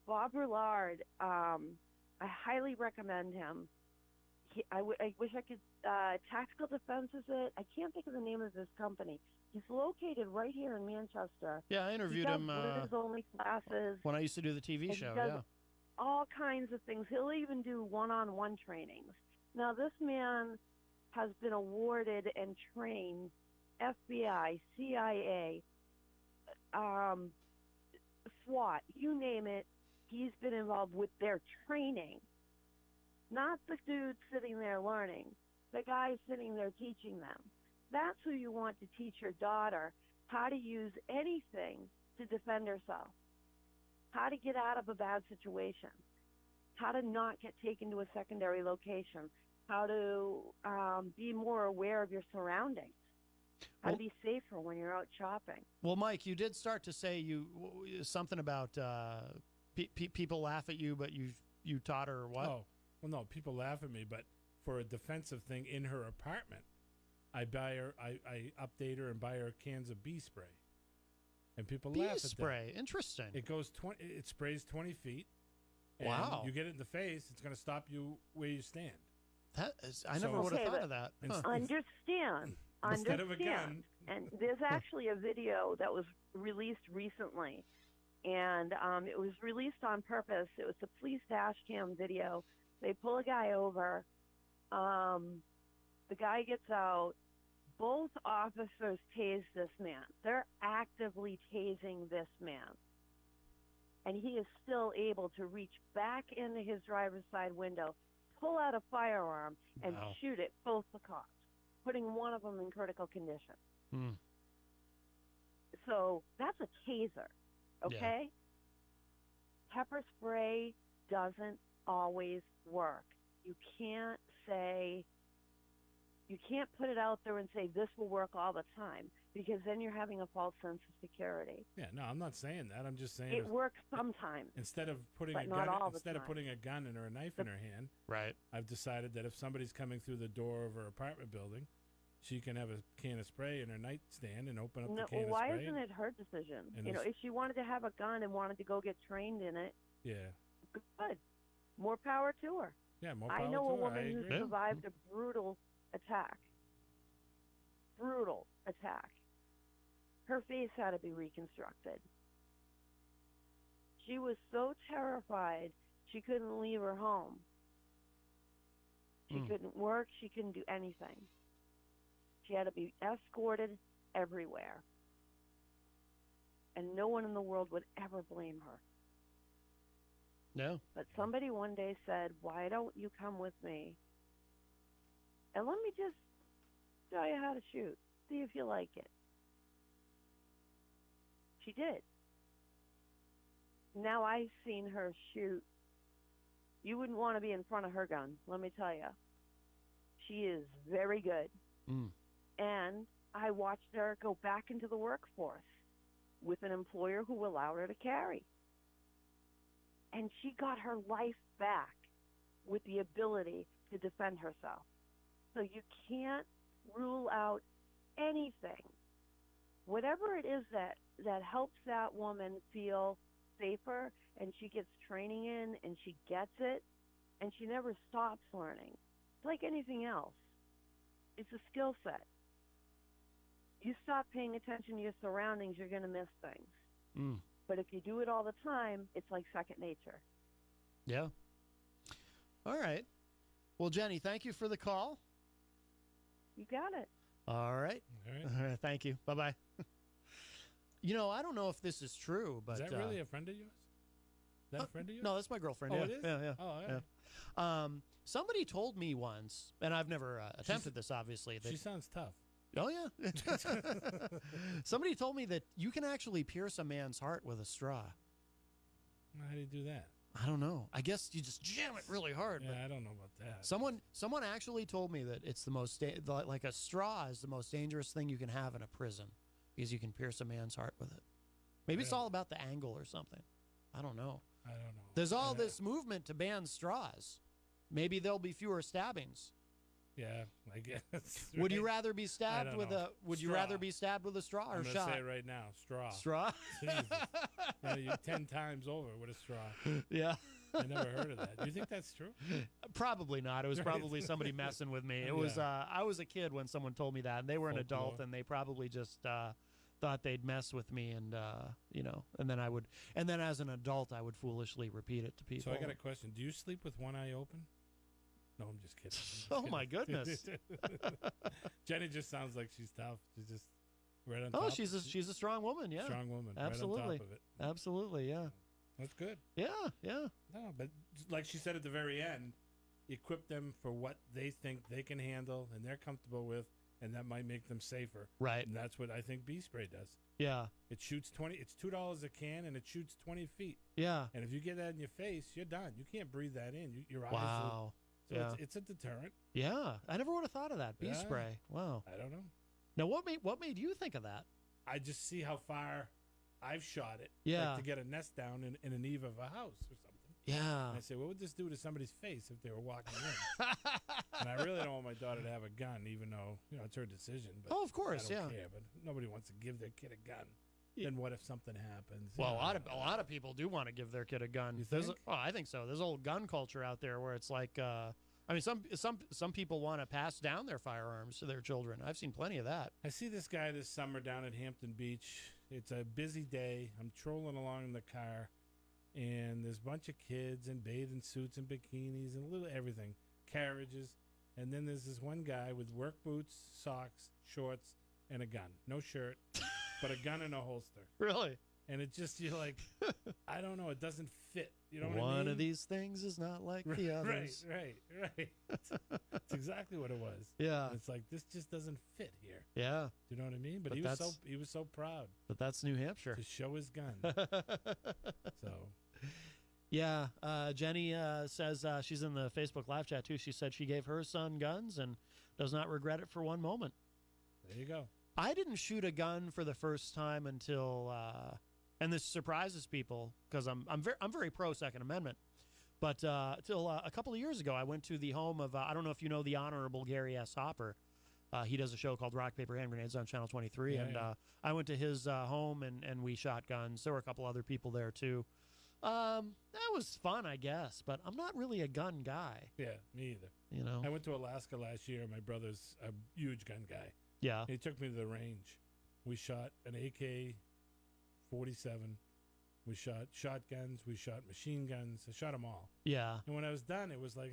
Bob Roulard, I highly recommend him. I wish I could. Tactical Defense is it? I can't think of the name of this company. He's located right here in Manchester. Yeah, I interviewed him only classes when I used to do the TV show. He does Yeah, all kinds of things. He'll even do one-on-one trainings. Now, this man has been awarded and trained FBI, CIA, SWAT, you name it. He's been involved with their training. Not the dude sitting there learning, the guy sitting there teaching them. That's who you want to teach your daughter how to use anything to defend herself, how to get out of a bad situation, how to not get taken to a secondary location, how to be more aware of your surroundings, how to be safer when you're out shopping. Well, Mike, you did start to say something about people laugh at you, but you taught her what? Oh, well, no, people laugh at me, but for a defensive thing in her apartment, I update her and buy her cans of bee spray, and people laugh at that. Bee spray, interesting. It goes it sprays 20 feet. And wow! You get it in the face, it's going to stop you where you stand. I never would have thought of that. Huh. Understand. Instead of a gun. And there's actually a video that was released recently, and it was released on purpose. It was a police dash cam video. They pull a guy over. The guy gets out. Both officers tase this man. They're actively tasing this man. And he is still able to reach back into his driver's side window, pull out a firearm, and shoot at both the cops, putting one of them in critical condition. Hmm. So that's a taser, okay? Yeah. Pepper spray doesn't always work. You can't put it out there and say this will work all the time, because then you're having a false sense of security. Yeah, no, I'm not saying that. I'm just saying it works sometimes. Instead of putting a gun or a knife in her hand, right? I've decided that if somebody's coming through the door of her apartment building, she can have a can of spray in her nightstand and open up the can of spray. Why isn't it her decision? If she wanted to have a gun and wanted to go get trained in it, yeah, good, more power to her. Yeah, more I power know to a her. woman I who agree. survived a brutal attack. Brutal attack. Her face had to be reconstructed. She was so terrified she couldn't leave her home. She couldn't work. She couldn't do anything. She had to be escorted everywhere. And no one in the world would ever blame her. No. But somebody one day said, why don't you come with me? And let me just show you how to shoot. See if you like it. She did. Now I've seen her shoot. You wouldn't want to be in front of her gun, let me tell you. She is very good. And I watched her go back into the workforce with an employer who allowed her to carry. And she got her life back with the ability to defend herself. So you can't rule out anything. Whatever it is that helps that woman feel safer, and she gets training in and she gets it, and she never stops learning. It's like anything else. It's a skill set. You stop paying attention to your surroundings, you're going to miss things. But if you do it all the time, it's like second nature. Yeah. All right. Well, Jenny, thank you for the call. You got it. All right. All right. Thank you. Bye-bye. You know, I don't know if this is true, but... Is that really a friend of yours? Is that a friend of yours? No, that's my girlfriend. Oh, yeah. it is? Yeah. Oh, all right. Somebody told me once, and I've never attempted this, obviously. That, she sounds tough. Oh, yeah. Somebody told me that you can actually pierce a man's heart with a straw. How do you do that? I don't know. I guess you just jam it really hard. Yeah, but I don't know about that. Someone actually told me that it's the most like a straw is the most dangerous thing you can have in a prison because you can pierce a man's heart with it. Maybe it's all about the angle or something. I don't know. I don't know. There's all this movement to ban straws. Maybe there'll be fewer stabbings. Yeah, I guess. Would you rather be stabbed with know. Would you Straw. rather be stabbed with a straw or I'm shot? gonna say right now, straw. Straw? Jesus. You 10 times over with a straw. Yeah. I never heard of that. Do you think that's true? Probably not. It was Right. probably somebody messing with me. It was. I was a kid when someone told me that, and they were an adult, Folklore. and they probably just thought they'd mess with me, and and then as an adult, I would foolishly repeat it to people. So I got a question. Do you sleep with one eye open? No, I'm just kidding. Oh, my goodness. Jenny just sounds like she's tough. She's just right on Oh, top. she's a strong woman. Yeah, Strong woman. Absolutely. Right on top of it. Absolutely. Yeah. That's good. Yeah. Yeah. No, but like she said at the very end, equip them for what they think they can handle and they're comfortable with, and that might make them safer. Right. And that's what I think bee spray does. Yeah. It shoots 20. It's $2 a can, and it shoots 20 feet. Yeah. And if you get that in your face, you're done. You can't breathe that in. Your eyes. Wow. So Yeah. it's a deterrent. Yeah. I never would have thought of that. Bee Yeah. spray. Wow. I don't know. Now, what made you think of that? I just see how far I've shot it. Yeah. Like to get a nest down in an eave of a house or something. Yeah. And I say, what would this do to somebody's face if they were walking in? And I really don't want my daughter to have a gun, even though it's her decision. But Oh, of course, I don't yeah. care, but nobody wants to give their kid a gun. Then what if something happens? Well, a lot of people do want to give their kid a gun. You There's think? I think so. There's a whole gun culture out there where it's like, some people want to pass down their firearms to their children. I've seen plenty of that. I see this guy this summer down at Hampton Beach. It's a busy day. I'm trolling along in the car, and there's a bunch of kids in bathing suits and bikinis and a little everything, carriages. And then there's this one guy with work boots, socks, shorts, and a gun. No shirt, but a gun in a holster. Really? And it just, you're like, I don't know, it doesn't fit. You know what I mean? One of these things is not like the others. Right. That's exactly what it was. Yeah. And it's like, this just doesn't fit here. Yeah. Do you know what I mean? But he was so proud But that's New Hampshire. to show his gun. So Yeah. Jenny says she's in the Facebook live chat too. She said she gave her son guns and does not regret it for one moment. there you go. I didn't shoot a gun for the first time until, and this surprises people because I'm very pro Second Amendment, but till a couple of years ago, I went to the home of I don't know if you know the Honorable Gary S. Hopper. He does a show called Rock Paper Hand Grenades on Channel 23, Yeah, and yeah. I went to his home and we shot guns. There were a couple other people there too. That was fun, I guess, but I'm not really a gun guy. Yeah, me either. You know, I went to Alaska last year. My brother's a huge gun guy. Yeah. He took me to the range. We shot an AK-47. We shot shotguns. We shot machine guns. I shot them all. Yeah. And when I was done, it was like,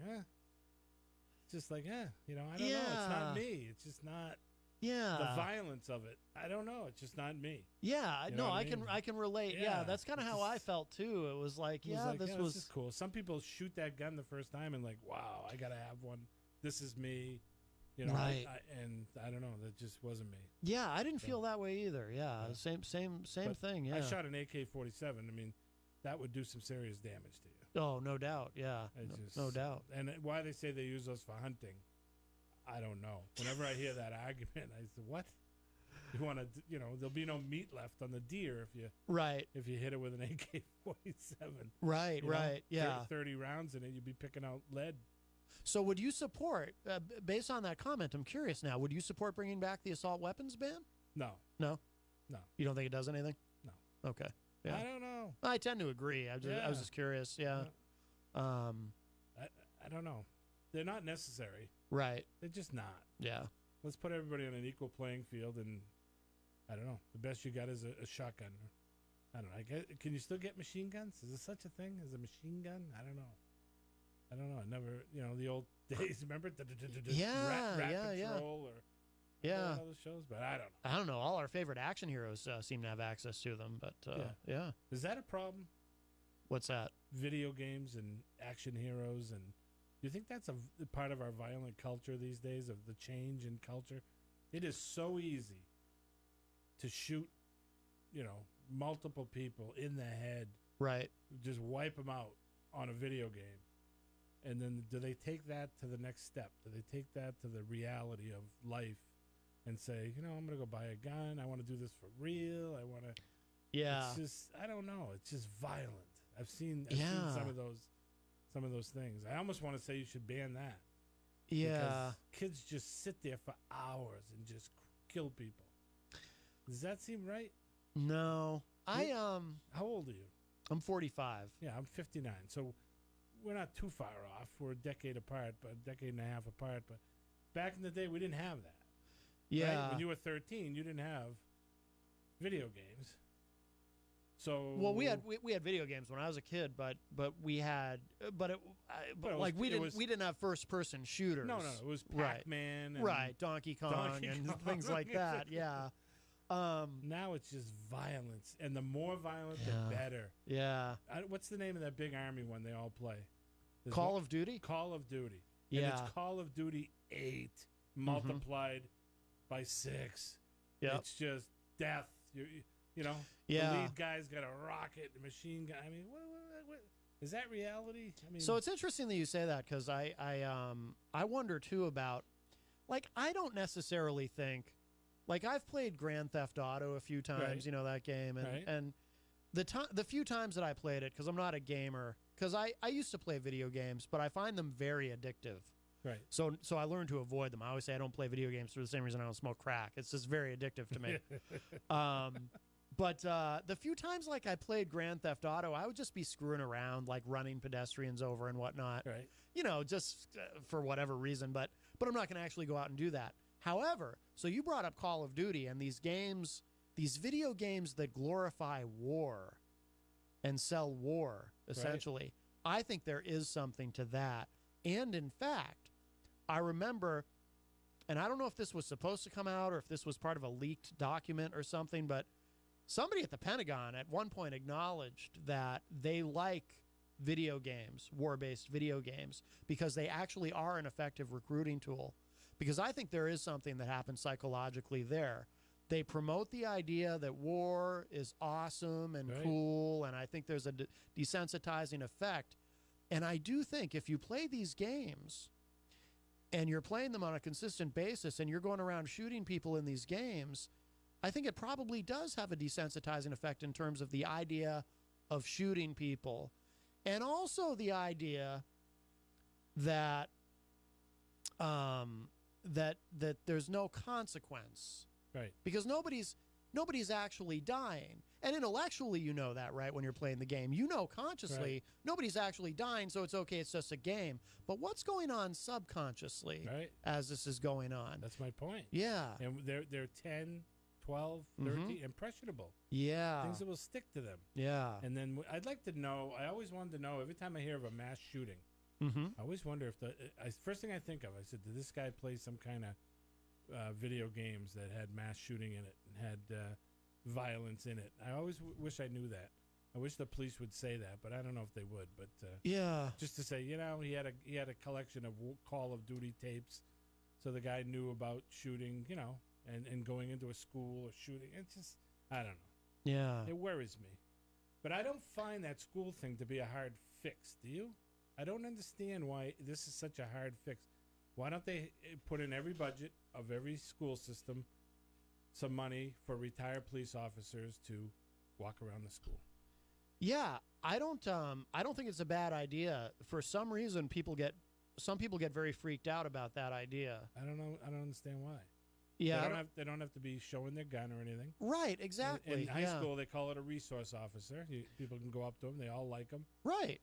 It's just like, you know, I don't know. It's not me. It's just not. Yeah. The violence of it. I don't know. It's just not me. Yeah. You know No, what I mean? I can relate. Yeah. That's kind of how I felt too. It was like, this was just cool. Some people shoot that gun the first time and like, wow, I gotta have one. This is me. You know, right. And I don't know. That just wasn't me. Yeah, I didn't feel that way either. Yeah, same But thing. Yeah. I shot an AK-47. I mean, that would do some serious damage to you. Oh, no doubt. Yeah, no doubt. And why they say they use those for hunting, I don't know. Whenever I hear that argument, I say, what? You want to, you know, there'll be no meat left on the deer if you hit it with an AK-47. Right, you know, right, yeah. 30 rounds in it, you'd be picking out lead. So would you support, based on that comment, I'm curious now, would you support bringing back the assault weapons ban? No. No? No. You don't think it does anything? No. Okay. Yeah. I don't know. I tend to agree. I was just curious. Yeah. I don't know. They're not necessary. Right. They're just not. Yeah. Let's put everybody on an equal playing field, and I don't know. The best you got is a shotgun. I don't know. Can you still get machine guns? Is there such a thing as a machine gun? I don't know. I never, you know, the old days. Remember? Rat Patrol or all those shows, but I don't know. I don't know. All our favorite action heroes seem to have access to them, but yeah. Is that a problem? What's that? Video games and action heroes, and do you think that's a part of our violent culture these days, of the change in culture? It is so easy to shoot, you know, multiple people in the head. Right. Just wipe them out on a video game. And then do they take that to the next step? Do they take that to the reality of life and say, you know, I'm going to go buy a gun. I want to do this for real. I want to. Yeah. It's just, I don't know. It's just violent. I've seen some of those things. I almost want to say you should ban that. Yeah. Because kids just sit there for hours and just kill people. Does that seem right? No. How old are you? I'm 45. Yeah, I'm 59. So we're not too far off. We're a decade apart, but a decade and a half apart. But back in the day, we didn't have that. Yeah. Right? When you were 13, you didn't have video games. So we had video games when I was a kid, but we didn't have first person shooters. No, it was Pac-Man, right, Donkey Kong, and things like that. Yeah. Now it's just violence, and the more violent, the better. Yeah. What's the name of that big army one they all play? Call of Duty. Call of Duty. Yeah. And it's Call of Duty 8 multiplied by 6. Yeah. It's just death. You know. Yeah. The lead guy's got a rocket, a machine gun. I mean, what is that reality? I mean, so it's interesting that you say that, because I wonder too about, like, I don't necessarily think, like, I've played Grand Theft Auto a few times, right. You know, that game, and the few times that I played it, because I'm not a gamer, because I used to play video games, but I find them very addictive. Right. So I learned to avoid them. I always say I don't play video games for the same reason I don't smoke crack. It's just very addictive to me. But the few times, like, I played Grand Theft Auto, I would just be screwing around, like running pedestrians over and whatnot. Right. You know, just for whatever reason. But I'm not going to actually go out and do that. However, so you brought up Call of Duty and these games, these video games that glorify war and sell war, essentially. Right. I think there is something to that. And in fact, I remember, and I don't know if this was supposed to come out or if this was part of a leaked document or something, but somebody at the Pentagon at one point acknowledged that they like video games, war-based video games, because they actually are an effective recruiting tool. Because I think there is something that happens psychologically there. They promote the idea that war is awesome and cool, and I think there's a desensitizing effect. And I do think if you play these games and you're playing them on a consistent basis and you're going around shooting people in these games, I think it probably does have a desensitizing effect in terms of the idea of shooting people, and also the idea that that there's no consequence. Right. Because nobody's, nobody's actually dying. And intellectually, you know that, right, when you're playing the game. You know consciously nobody's actually dying, so it's okay, it's just a game. But what's going on subconsciously as this is going on? That's my point. Yeah. And they're 10, 12, 13, impressionable. Yeah. Things that will stick to them. Yeah. And then I'd like to know, I always wanted to know, every time I hear of a mass shooting, I always wonder if first thing I think of, I said, did this guy play some kind of video games that had mass shooting in it and had violence in it? I always wish I knew that. I wish the police would say that, but I don't know if they would. But just to say, he had a collection of Call of Duty tapes, so the guy knew about shooting, and going into a school or shooting. It's just, I don't know. Yeah, it worries me. But I don't find that school thing to be a hard fix. Do you? I don't understand why this is such a hard fix. Why don't they put in every budget of every school system some money for retired police officers to walk around the school? Yeah, I don't think it's a bad idea. For some reason, some people get very freaked out about that idea. I don't know. I don't understand why. Yeah, they don't have to be showing their gun or anything. Right, exactly. In high school, they call it a resource officer. People can go up to them. They all like them. Right.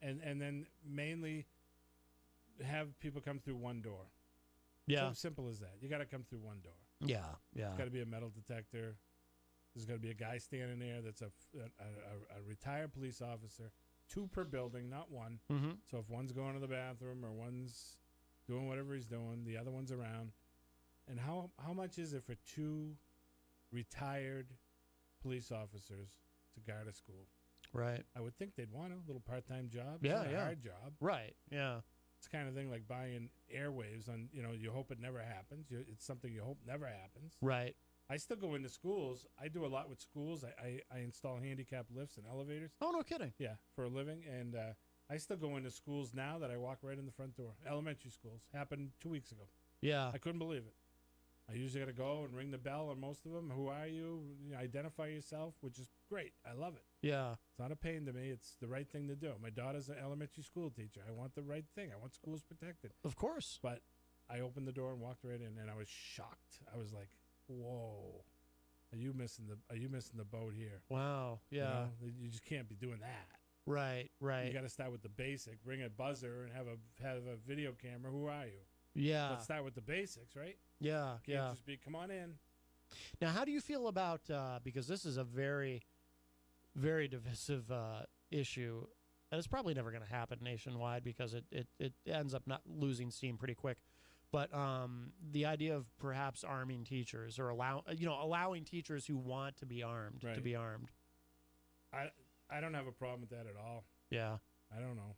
And then mainly have people come through one door. Yeah. So simple as that. You got to come through one door. Yeah, yeah. There's got to be a metal detector. There's got to be a guy standing there that's a retired police officer. 2 per building, not one. Mm-hmm. So if one's going to the bathroom or one's doing whatever he's doing, the other one's around. And how much is it for 2 retired police officers to guard a school? Right. I would think they'd want a little part-time job. Yeah, It's not a hard job. Right. Yeah. It's kind of thing like buying airwaves on, you hope it never happens. It's something you hope never happens. Right. I still go into schools. I do a lot with schools. I install handicap lifts and elevators. Oh, no kidding. Yeah, for a living. And I still go into schools now that I walk right in the front door. Elementary schools. Happened 2 weeks ago. Yeah. I couldn't believe it. I usually got to go and ring the bell on most of them. Who are you? Identify yourself, which is great. I love it. Yeah. It's not a pain to me. It's the right thing to do. My daughter's an elementary school teacher. I want the right thing. I want schools protected. Of course. But I opened the door and walked right in, and I was shocked. I was like, whoa. Are you missing the boat here? Wow. Yeah. You just can't be doing that. Right. Right. You got to start with the basic. Bring a buzzer and have a video camera. Who are you? Yeah. Let's start with the basics, right? Yeah. Can't just be, come on in. Now, how do you feel about because this is a very, very divisive issue, and it's probably never going to happen nationwide because it ends up not losing steam pretty quick. But the idea of perhaps arming teachers or allowing teachers who want to be armed to be armed. I don't have a problem with that at all. Yeah. I don't know.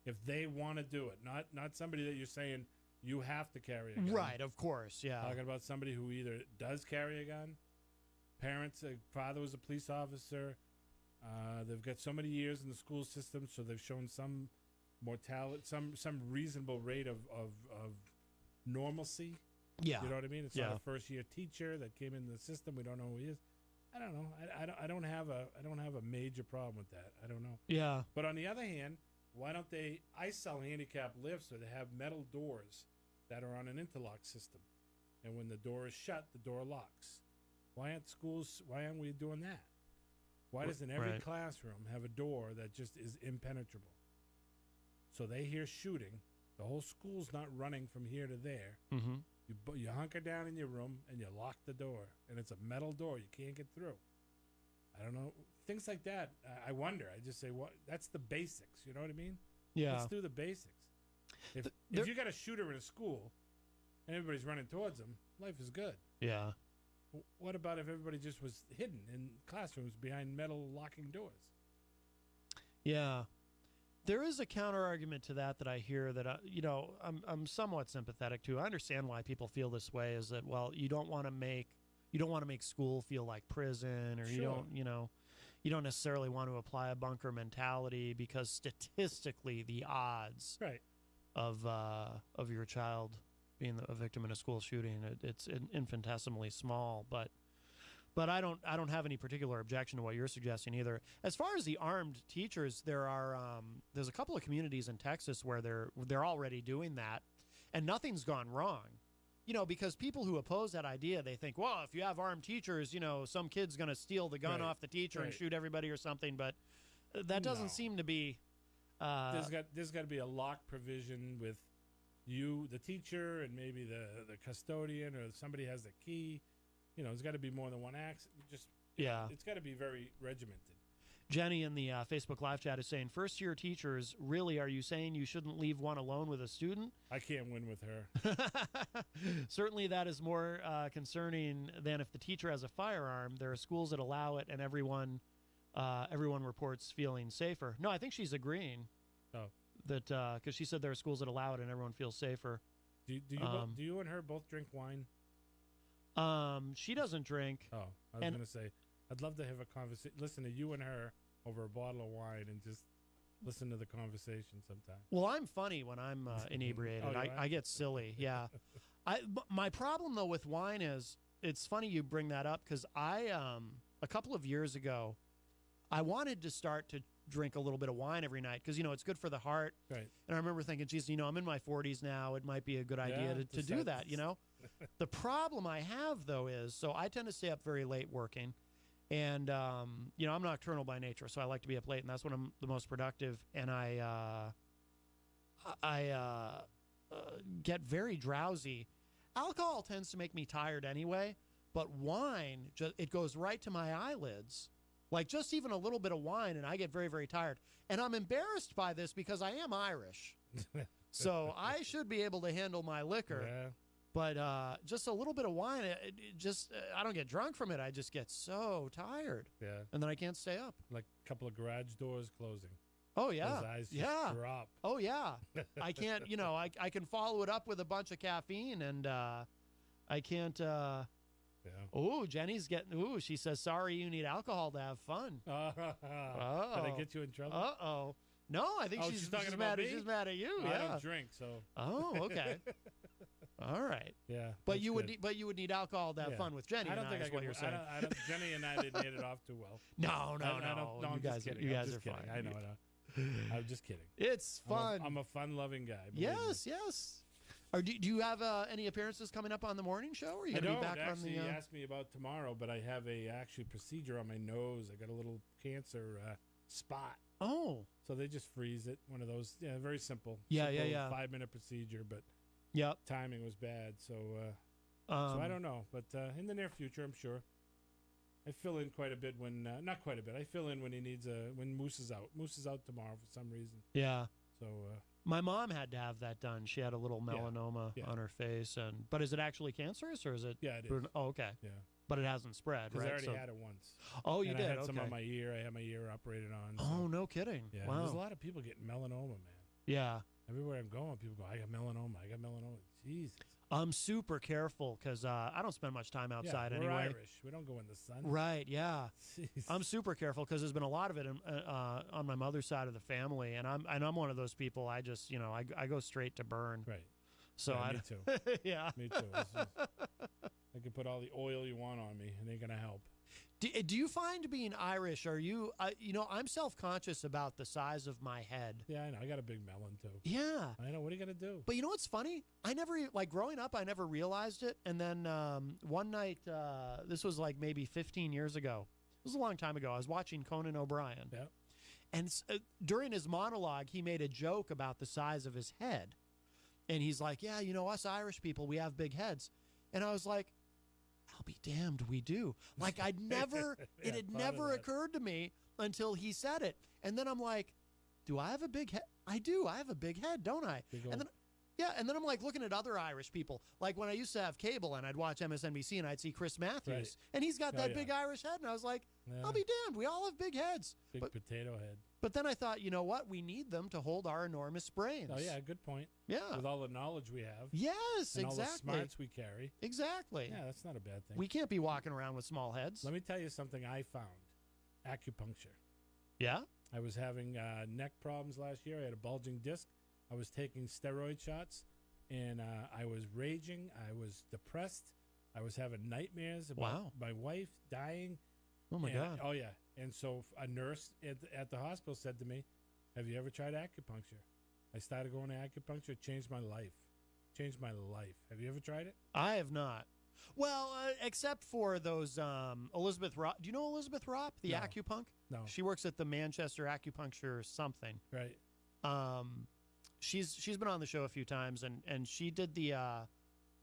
If they want to do it, not somebody that you're saying you have to carry a gun. Right, of course, yeah. Talking about somebody who either does carry a gun, parents, father was a police officer, they've got so many years in the school system, so they've shown some mortality, some reasonable rate of normalcy. Yeah. You know what I mean? It's not a first-year teacher that came into the system. We don't know who he is. I don't know. I don't have a major problem with that. I don't know. Yeah. But on the other hand, why don't they? I sell handicap lifts, or they have metal doors that are on an interlock system, and when the door is shut, the door locks. Why aren't we doing that? Why doesn't every classroom have a door that just is impenetrable? So they hear shooting, the whole school's not running from here to there. Mm-hmm. You hunker down in your room and you lock the door, and it's a metal door. You can't get through. I don't know. Things like that, I wonder. I just say, what? That's the basics. You know what I mean? Yeah. Let's do the basics. If you got a shooter in a school and everybody's running towards them, life is good. Yeah. What about if everybody just was hidden in classrooms behind metal locking doors? Yeah. There is a counter argument to that I hear that I'm somewhat sympathetic to. I understand why people feel this way. Is that, well, you don't want to make school feel like prison, or Sure. you don't necessarily want to apply a bunker mentality, because statistically the odds of your child being a victim in a school shooting, it's infinitesimally small. But I don't have any particular objection to what you're suggesting either. As far as the armed teachers, there's a couple of communities in Texas where they're already doing that, and nothing's gone wrong. because people who oppose that idea, they think, well, if you have armed teachers, some kid's going to steal the gun off the teacher and shoot everybody or something. But that doesn't seem to be. There's got to be a lock provision with you, the teacher, and maybe the custodian, or somebody has the key. There's got to be more than one access. It's got to be very regimented. Jenny in the Facebook live chat is saying, first-year teachers, really, are you saying you shouldn't leave one alone with a student? I can't win with her. Certainly that is more concerning than if the teacher has a firearm. There are schools that allow it, and everyone reports feeling safer. No, I think she's agreeing. Oh. That because she said there are schools that allow it, and everyone feels safer. Do you and her both drink wine? She doesn't drink. Oh, I was going to say, I'd love to have a conversation. Listen to you and her over a bottle of wine and just listen to the conversation sometime. Well, I'm funny when I'm inebriated. I get silly. Yeah. My problem, though, with wine is, it's funny you bring that up, because a couple of years ago, I wanted to start to drink a little bit of wine every night because, it's good for the heart. Right. And I remember thinking, geez, I'm in my 40s now. It might be a good idea to do that, The problem I have, though, is, so I tend to stay up very late working. And, I'm nocturnal by nature, so I like to be up late, and that's when I'm the most productive. And I get very drowsy. Alcohol tends to make me tired anyway, but wine, it goes right to my eyelids. Like, just even a little bit of wine, and I get very, very tired. And I'm embarrassed by this because I am Irish. So I should be able to handle my liquor. Yeah. But just a little bit of wine, I don't get drunk from it. I just get so tired. Yeah. And then I can't stay up. Like a couple of garage doors closing. Oh, yeah. Those eyes just drop. Oh, yeah. I can't, I can follow it up with a bunch of caffeine, and I can't. Yeah. Oh, Jenny's getting, she says, sorry, you need alcohol to have fun. Did I get you in trouble? Uh-oh. No, I think she's talking about mad. me? She's mad at you. I don't drink, so. Oh, okay. All right. Yeah. But you would need alcohol to have fun with Jenny. I don't think is what you're saying. Jenny and I didn't hit it off too well. No. I'm just kidding. You guys are fine. I know. I'm just kidding. It's fun. I'm a fun-loving guy. Yes. Or do you have any appearances coming up on the morning show? Or are you going to be back on the? You asked me about tomorrow, but I have a procedure on my nose. I got a little cancer spot. Oh. So they just freeze it. One of those, very simple. Yeah. 5-minute procedure, but timing was bad. So so I don't know, but in the near future, I'm sure. I fill in quite a bit when not quite a bit. I fill in when he needs when Moose is out. Moose is out tomorrow for some reason. Yeah. So my mom had to have that done. She had a little melanoma on her face, but is it actually cancerous or is it? Yeah, it is. Oh, okay. Yeah. But it hasn't spread, right? Because I already had it once. Oh, you and did? I had some on my ear. I had my ear operated on. So. Oh, no kidding. Yeah. Wow. There's a lot of people getting melanoma, man. Yeah. Everywhere I'm going, people go, I got melanoma. Jesus. I'm super careful because I don't spend much time outside we're anyway. Irish. We don't go in the sun. Right, yeah. Jeez. I'm super careful because there's been a lot of it on my mother's side of the family, and I'm one of those people. I just I go straight to burn. Right. So me too. Yeah. Me too. I can put all the oil you want on me. It ain't gonna help. Do you find being Irish, are you, I'm self-conscious about the size of my head. Yeah, I know. I got a big melon, too. Yeah. I know. What are you going to do? But you know what's funny? I never, growing up, I never realized it. And then one night, this was like maybe 15 years ago. It was a long time ago. I was watching Conan O'Brien. Yeah. And during his monologue, he made a joke about the size of his head. And he's like, yeah, us Irish people, we have big heads. And I was like, I'll be damned, we do. Like, I'd never, it had never occurred to me until he said it. And then I'm like, do I have a big head? I do. I have a big head, don't I? And then I'm like looking at other Irish people. Like when I used to have cable and I'd watch MSNBC and I'd see Chris Matthews. And he's got that big Irish head. And I was like, I'll be damned. We all have big heads. Big potato head. But then I thought, you know what? We need them to hold our enormous brains. Oh, yeah, good point. Yeah. With all the knowledge we have. Yes, and exactly. all the smarts we carry. Exactly. Yeah, that's not a bad thing. We can't be walking around with small heads. Let me tell you something I found. Acupuncture. Yeah? I was having neck problems last year. I had a bulging disc. I was taking steroid shots, and I was raging. I was depressed. I was having nightmares about my wife dying. Oh, my God. Oh, yeah. And so a nurse at the hospital said to me, have you ever tried acupuncture? I started going to acupuncture. It changed my life. Changed my life. Have you ever tried it? I have not. Well, except for those Elizabeth Ropp. Do you know Elizabeth Ropp, the No. acupunk? No. She works at the Manchester Acupuncture something. Right. She's been on the show a few times, and she did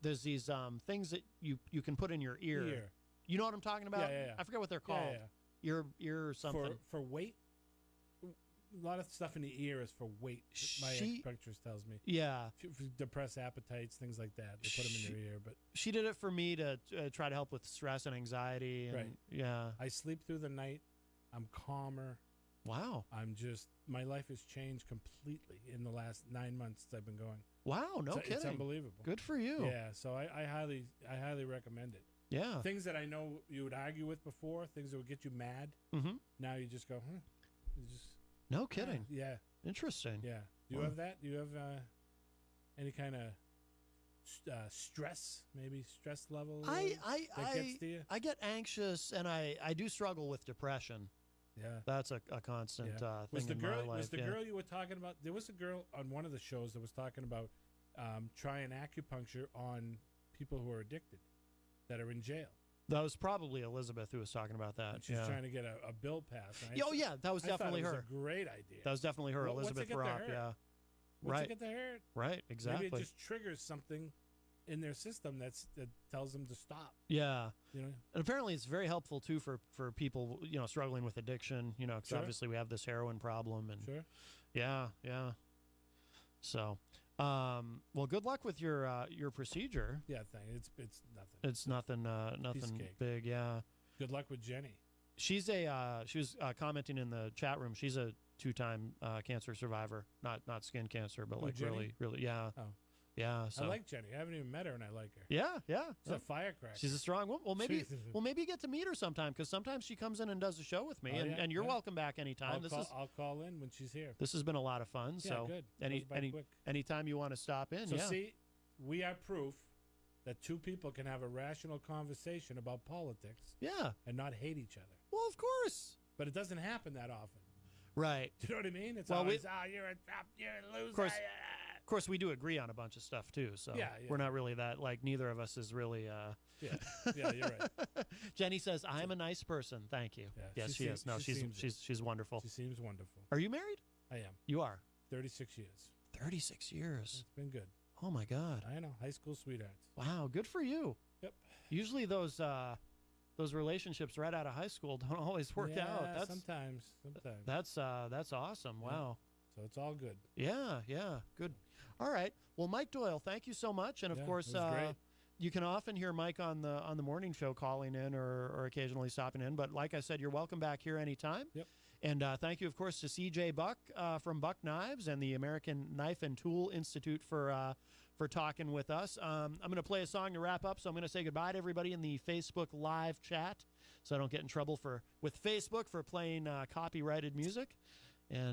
there's these things that you can put in your ear. You know what I'm talking about? Yeah. I forget what they're called. Ear something. For weight. A lot of stuff in the ear is for weight. My acupuncturist tells me. Yeah. For depressed appetites, things like that. They put them in your ear. But she did it for me to try to help with stress and anxiety. And, right. Yeah. I sleep through the night. I'm calmer. Wow. My life has changed completely in the last 9 months I've been going. Wow, no kidding. It's unbelievable. Good for you. Yeah, so I highly recommend it. Yeah. Things that I know you would argue with before, things that would get you mad. Mm-hmm. Now you just go, You just no kidding. Yeah. Interesting. Yeah. Do you have that? Do you have any kind of stress, maybe stress level that gets to you? I get anxious, and I do struggle with depression. Yeah. That's a constant thing in my life. Was the girl you were talking about? There was a girl on one of the shows that was talking about trying acupuncture on people who are addicted that are in jail. That was probably Elizabeth who was talking about that. And she's trying to get a bill passed. Yeah, that was definitely her. That was a great idea. That was definitely her, Elizabeth Ropp. Yeah. What's it get to hurt? Right, exactly. Maybe it just triggers something in their system that tells them to stop. Yeah. You know? And apparently it's very helpful too for people, struggling with addiction, because obviously we have this heroin problem and Sure. Yeah. So, well, good luck with your procedure. Yeah, it's nothing. It's nothing big, yeah. Good luck with Jenny. She was commenting in the chat room. She's a 2-time cancer survivor, not skin cancer, but like Jenny? really, yeah. Oh. Yeah, so. I like Jenny. I haven't even met her, and I like her. Yeah. She's a firecracker. She's a strong woman. Well, maybe you get to meet her sometime, because sometimes she comes in and does a show with me, and you're welcome back anytime. I'll call in when she's here. This has been a lot of fun. Yeah, so good. Anytime you want to stop in. So see, we are proof that two people can have a rational conversation about politics. Yeah. And not hate each other. Well, of course. But it doesn't happen that often. Right. Do you know what I mean? It's always, you're a loser. Of course, we do agree on a bunch of stuff too. So we're not really that, neither of us is really. Yeah, you're right. Jenny says, "I'm a nice person. Thank you." Yeah, yes, she is. No, she's wonderful. She seems wonderful. Are you married? I am. You are. 36 years. 36 years. It's been good. Oh my God. I know. High school sweethearts. Wow, good for you. Yep. Usually those relationships right out of high school don't always work out. Sometimes. That's awesome. Wow. So it's all good. Yeah, good. All right. Well, Mike Doyle, thank you so much. And of course, you can often hear Mike on the morning show calling in or occasionally stopping in. But like I said, you're welcome back here anytime. Yep. And thank you, of course, to CJ Buck from Buck Knives and the American Knife and Tool Institute for talking with us. I'm going to play a song to wrap up, so I'm going to say goodbye to everybody in the Facebook live chat, so I don't get in trouble with Facebook for playing copyrighted music. And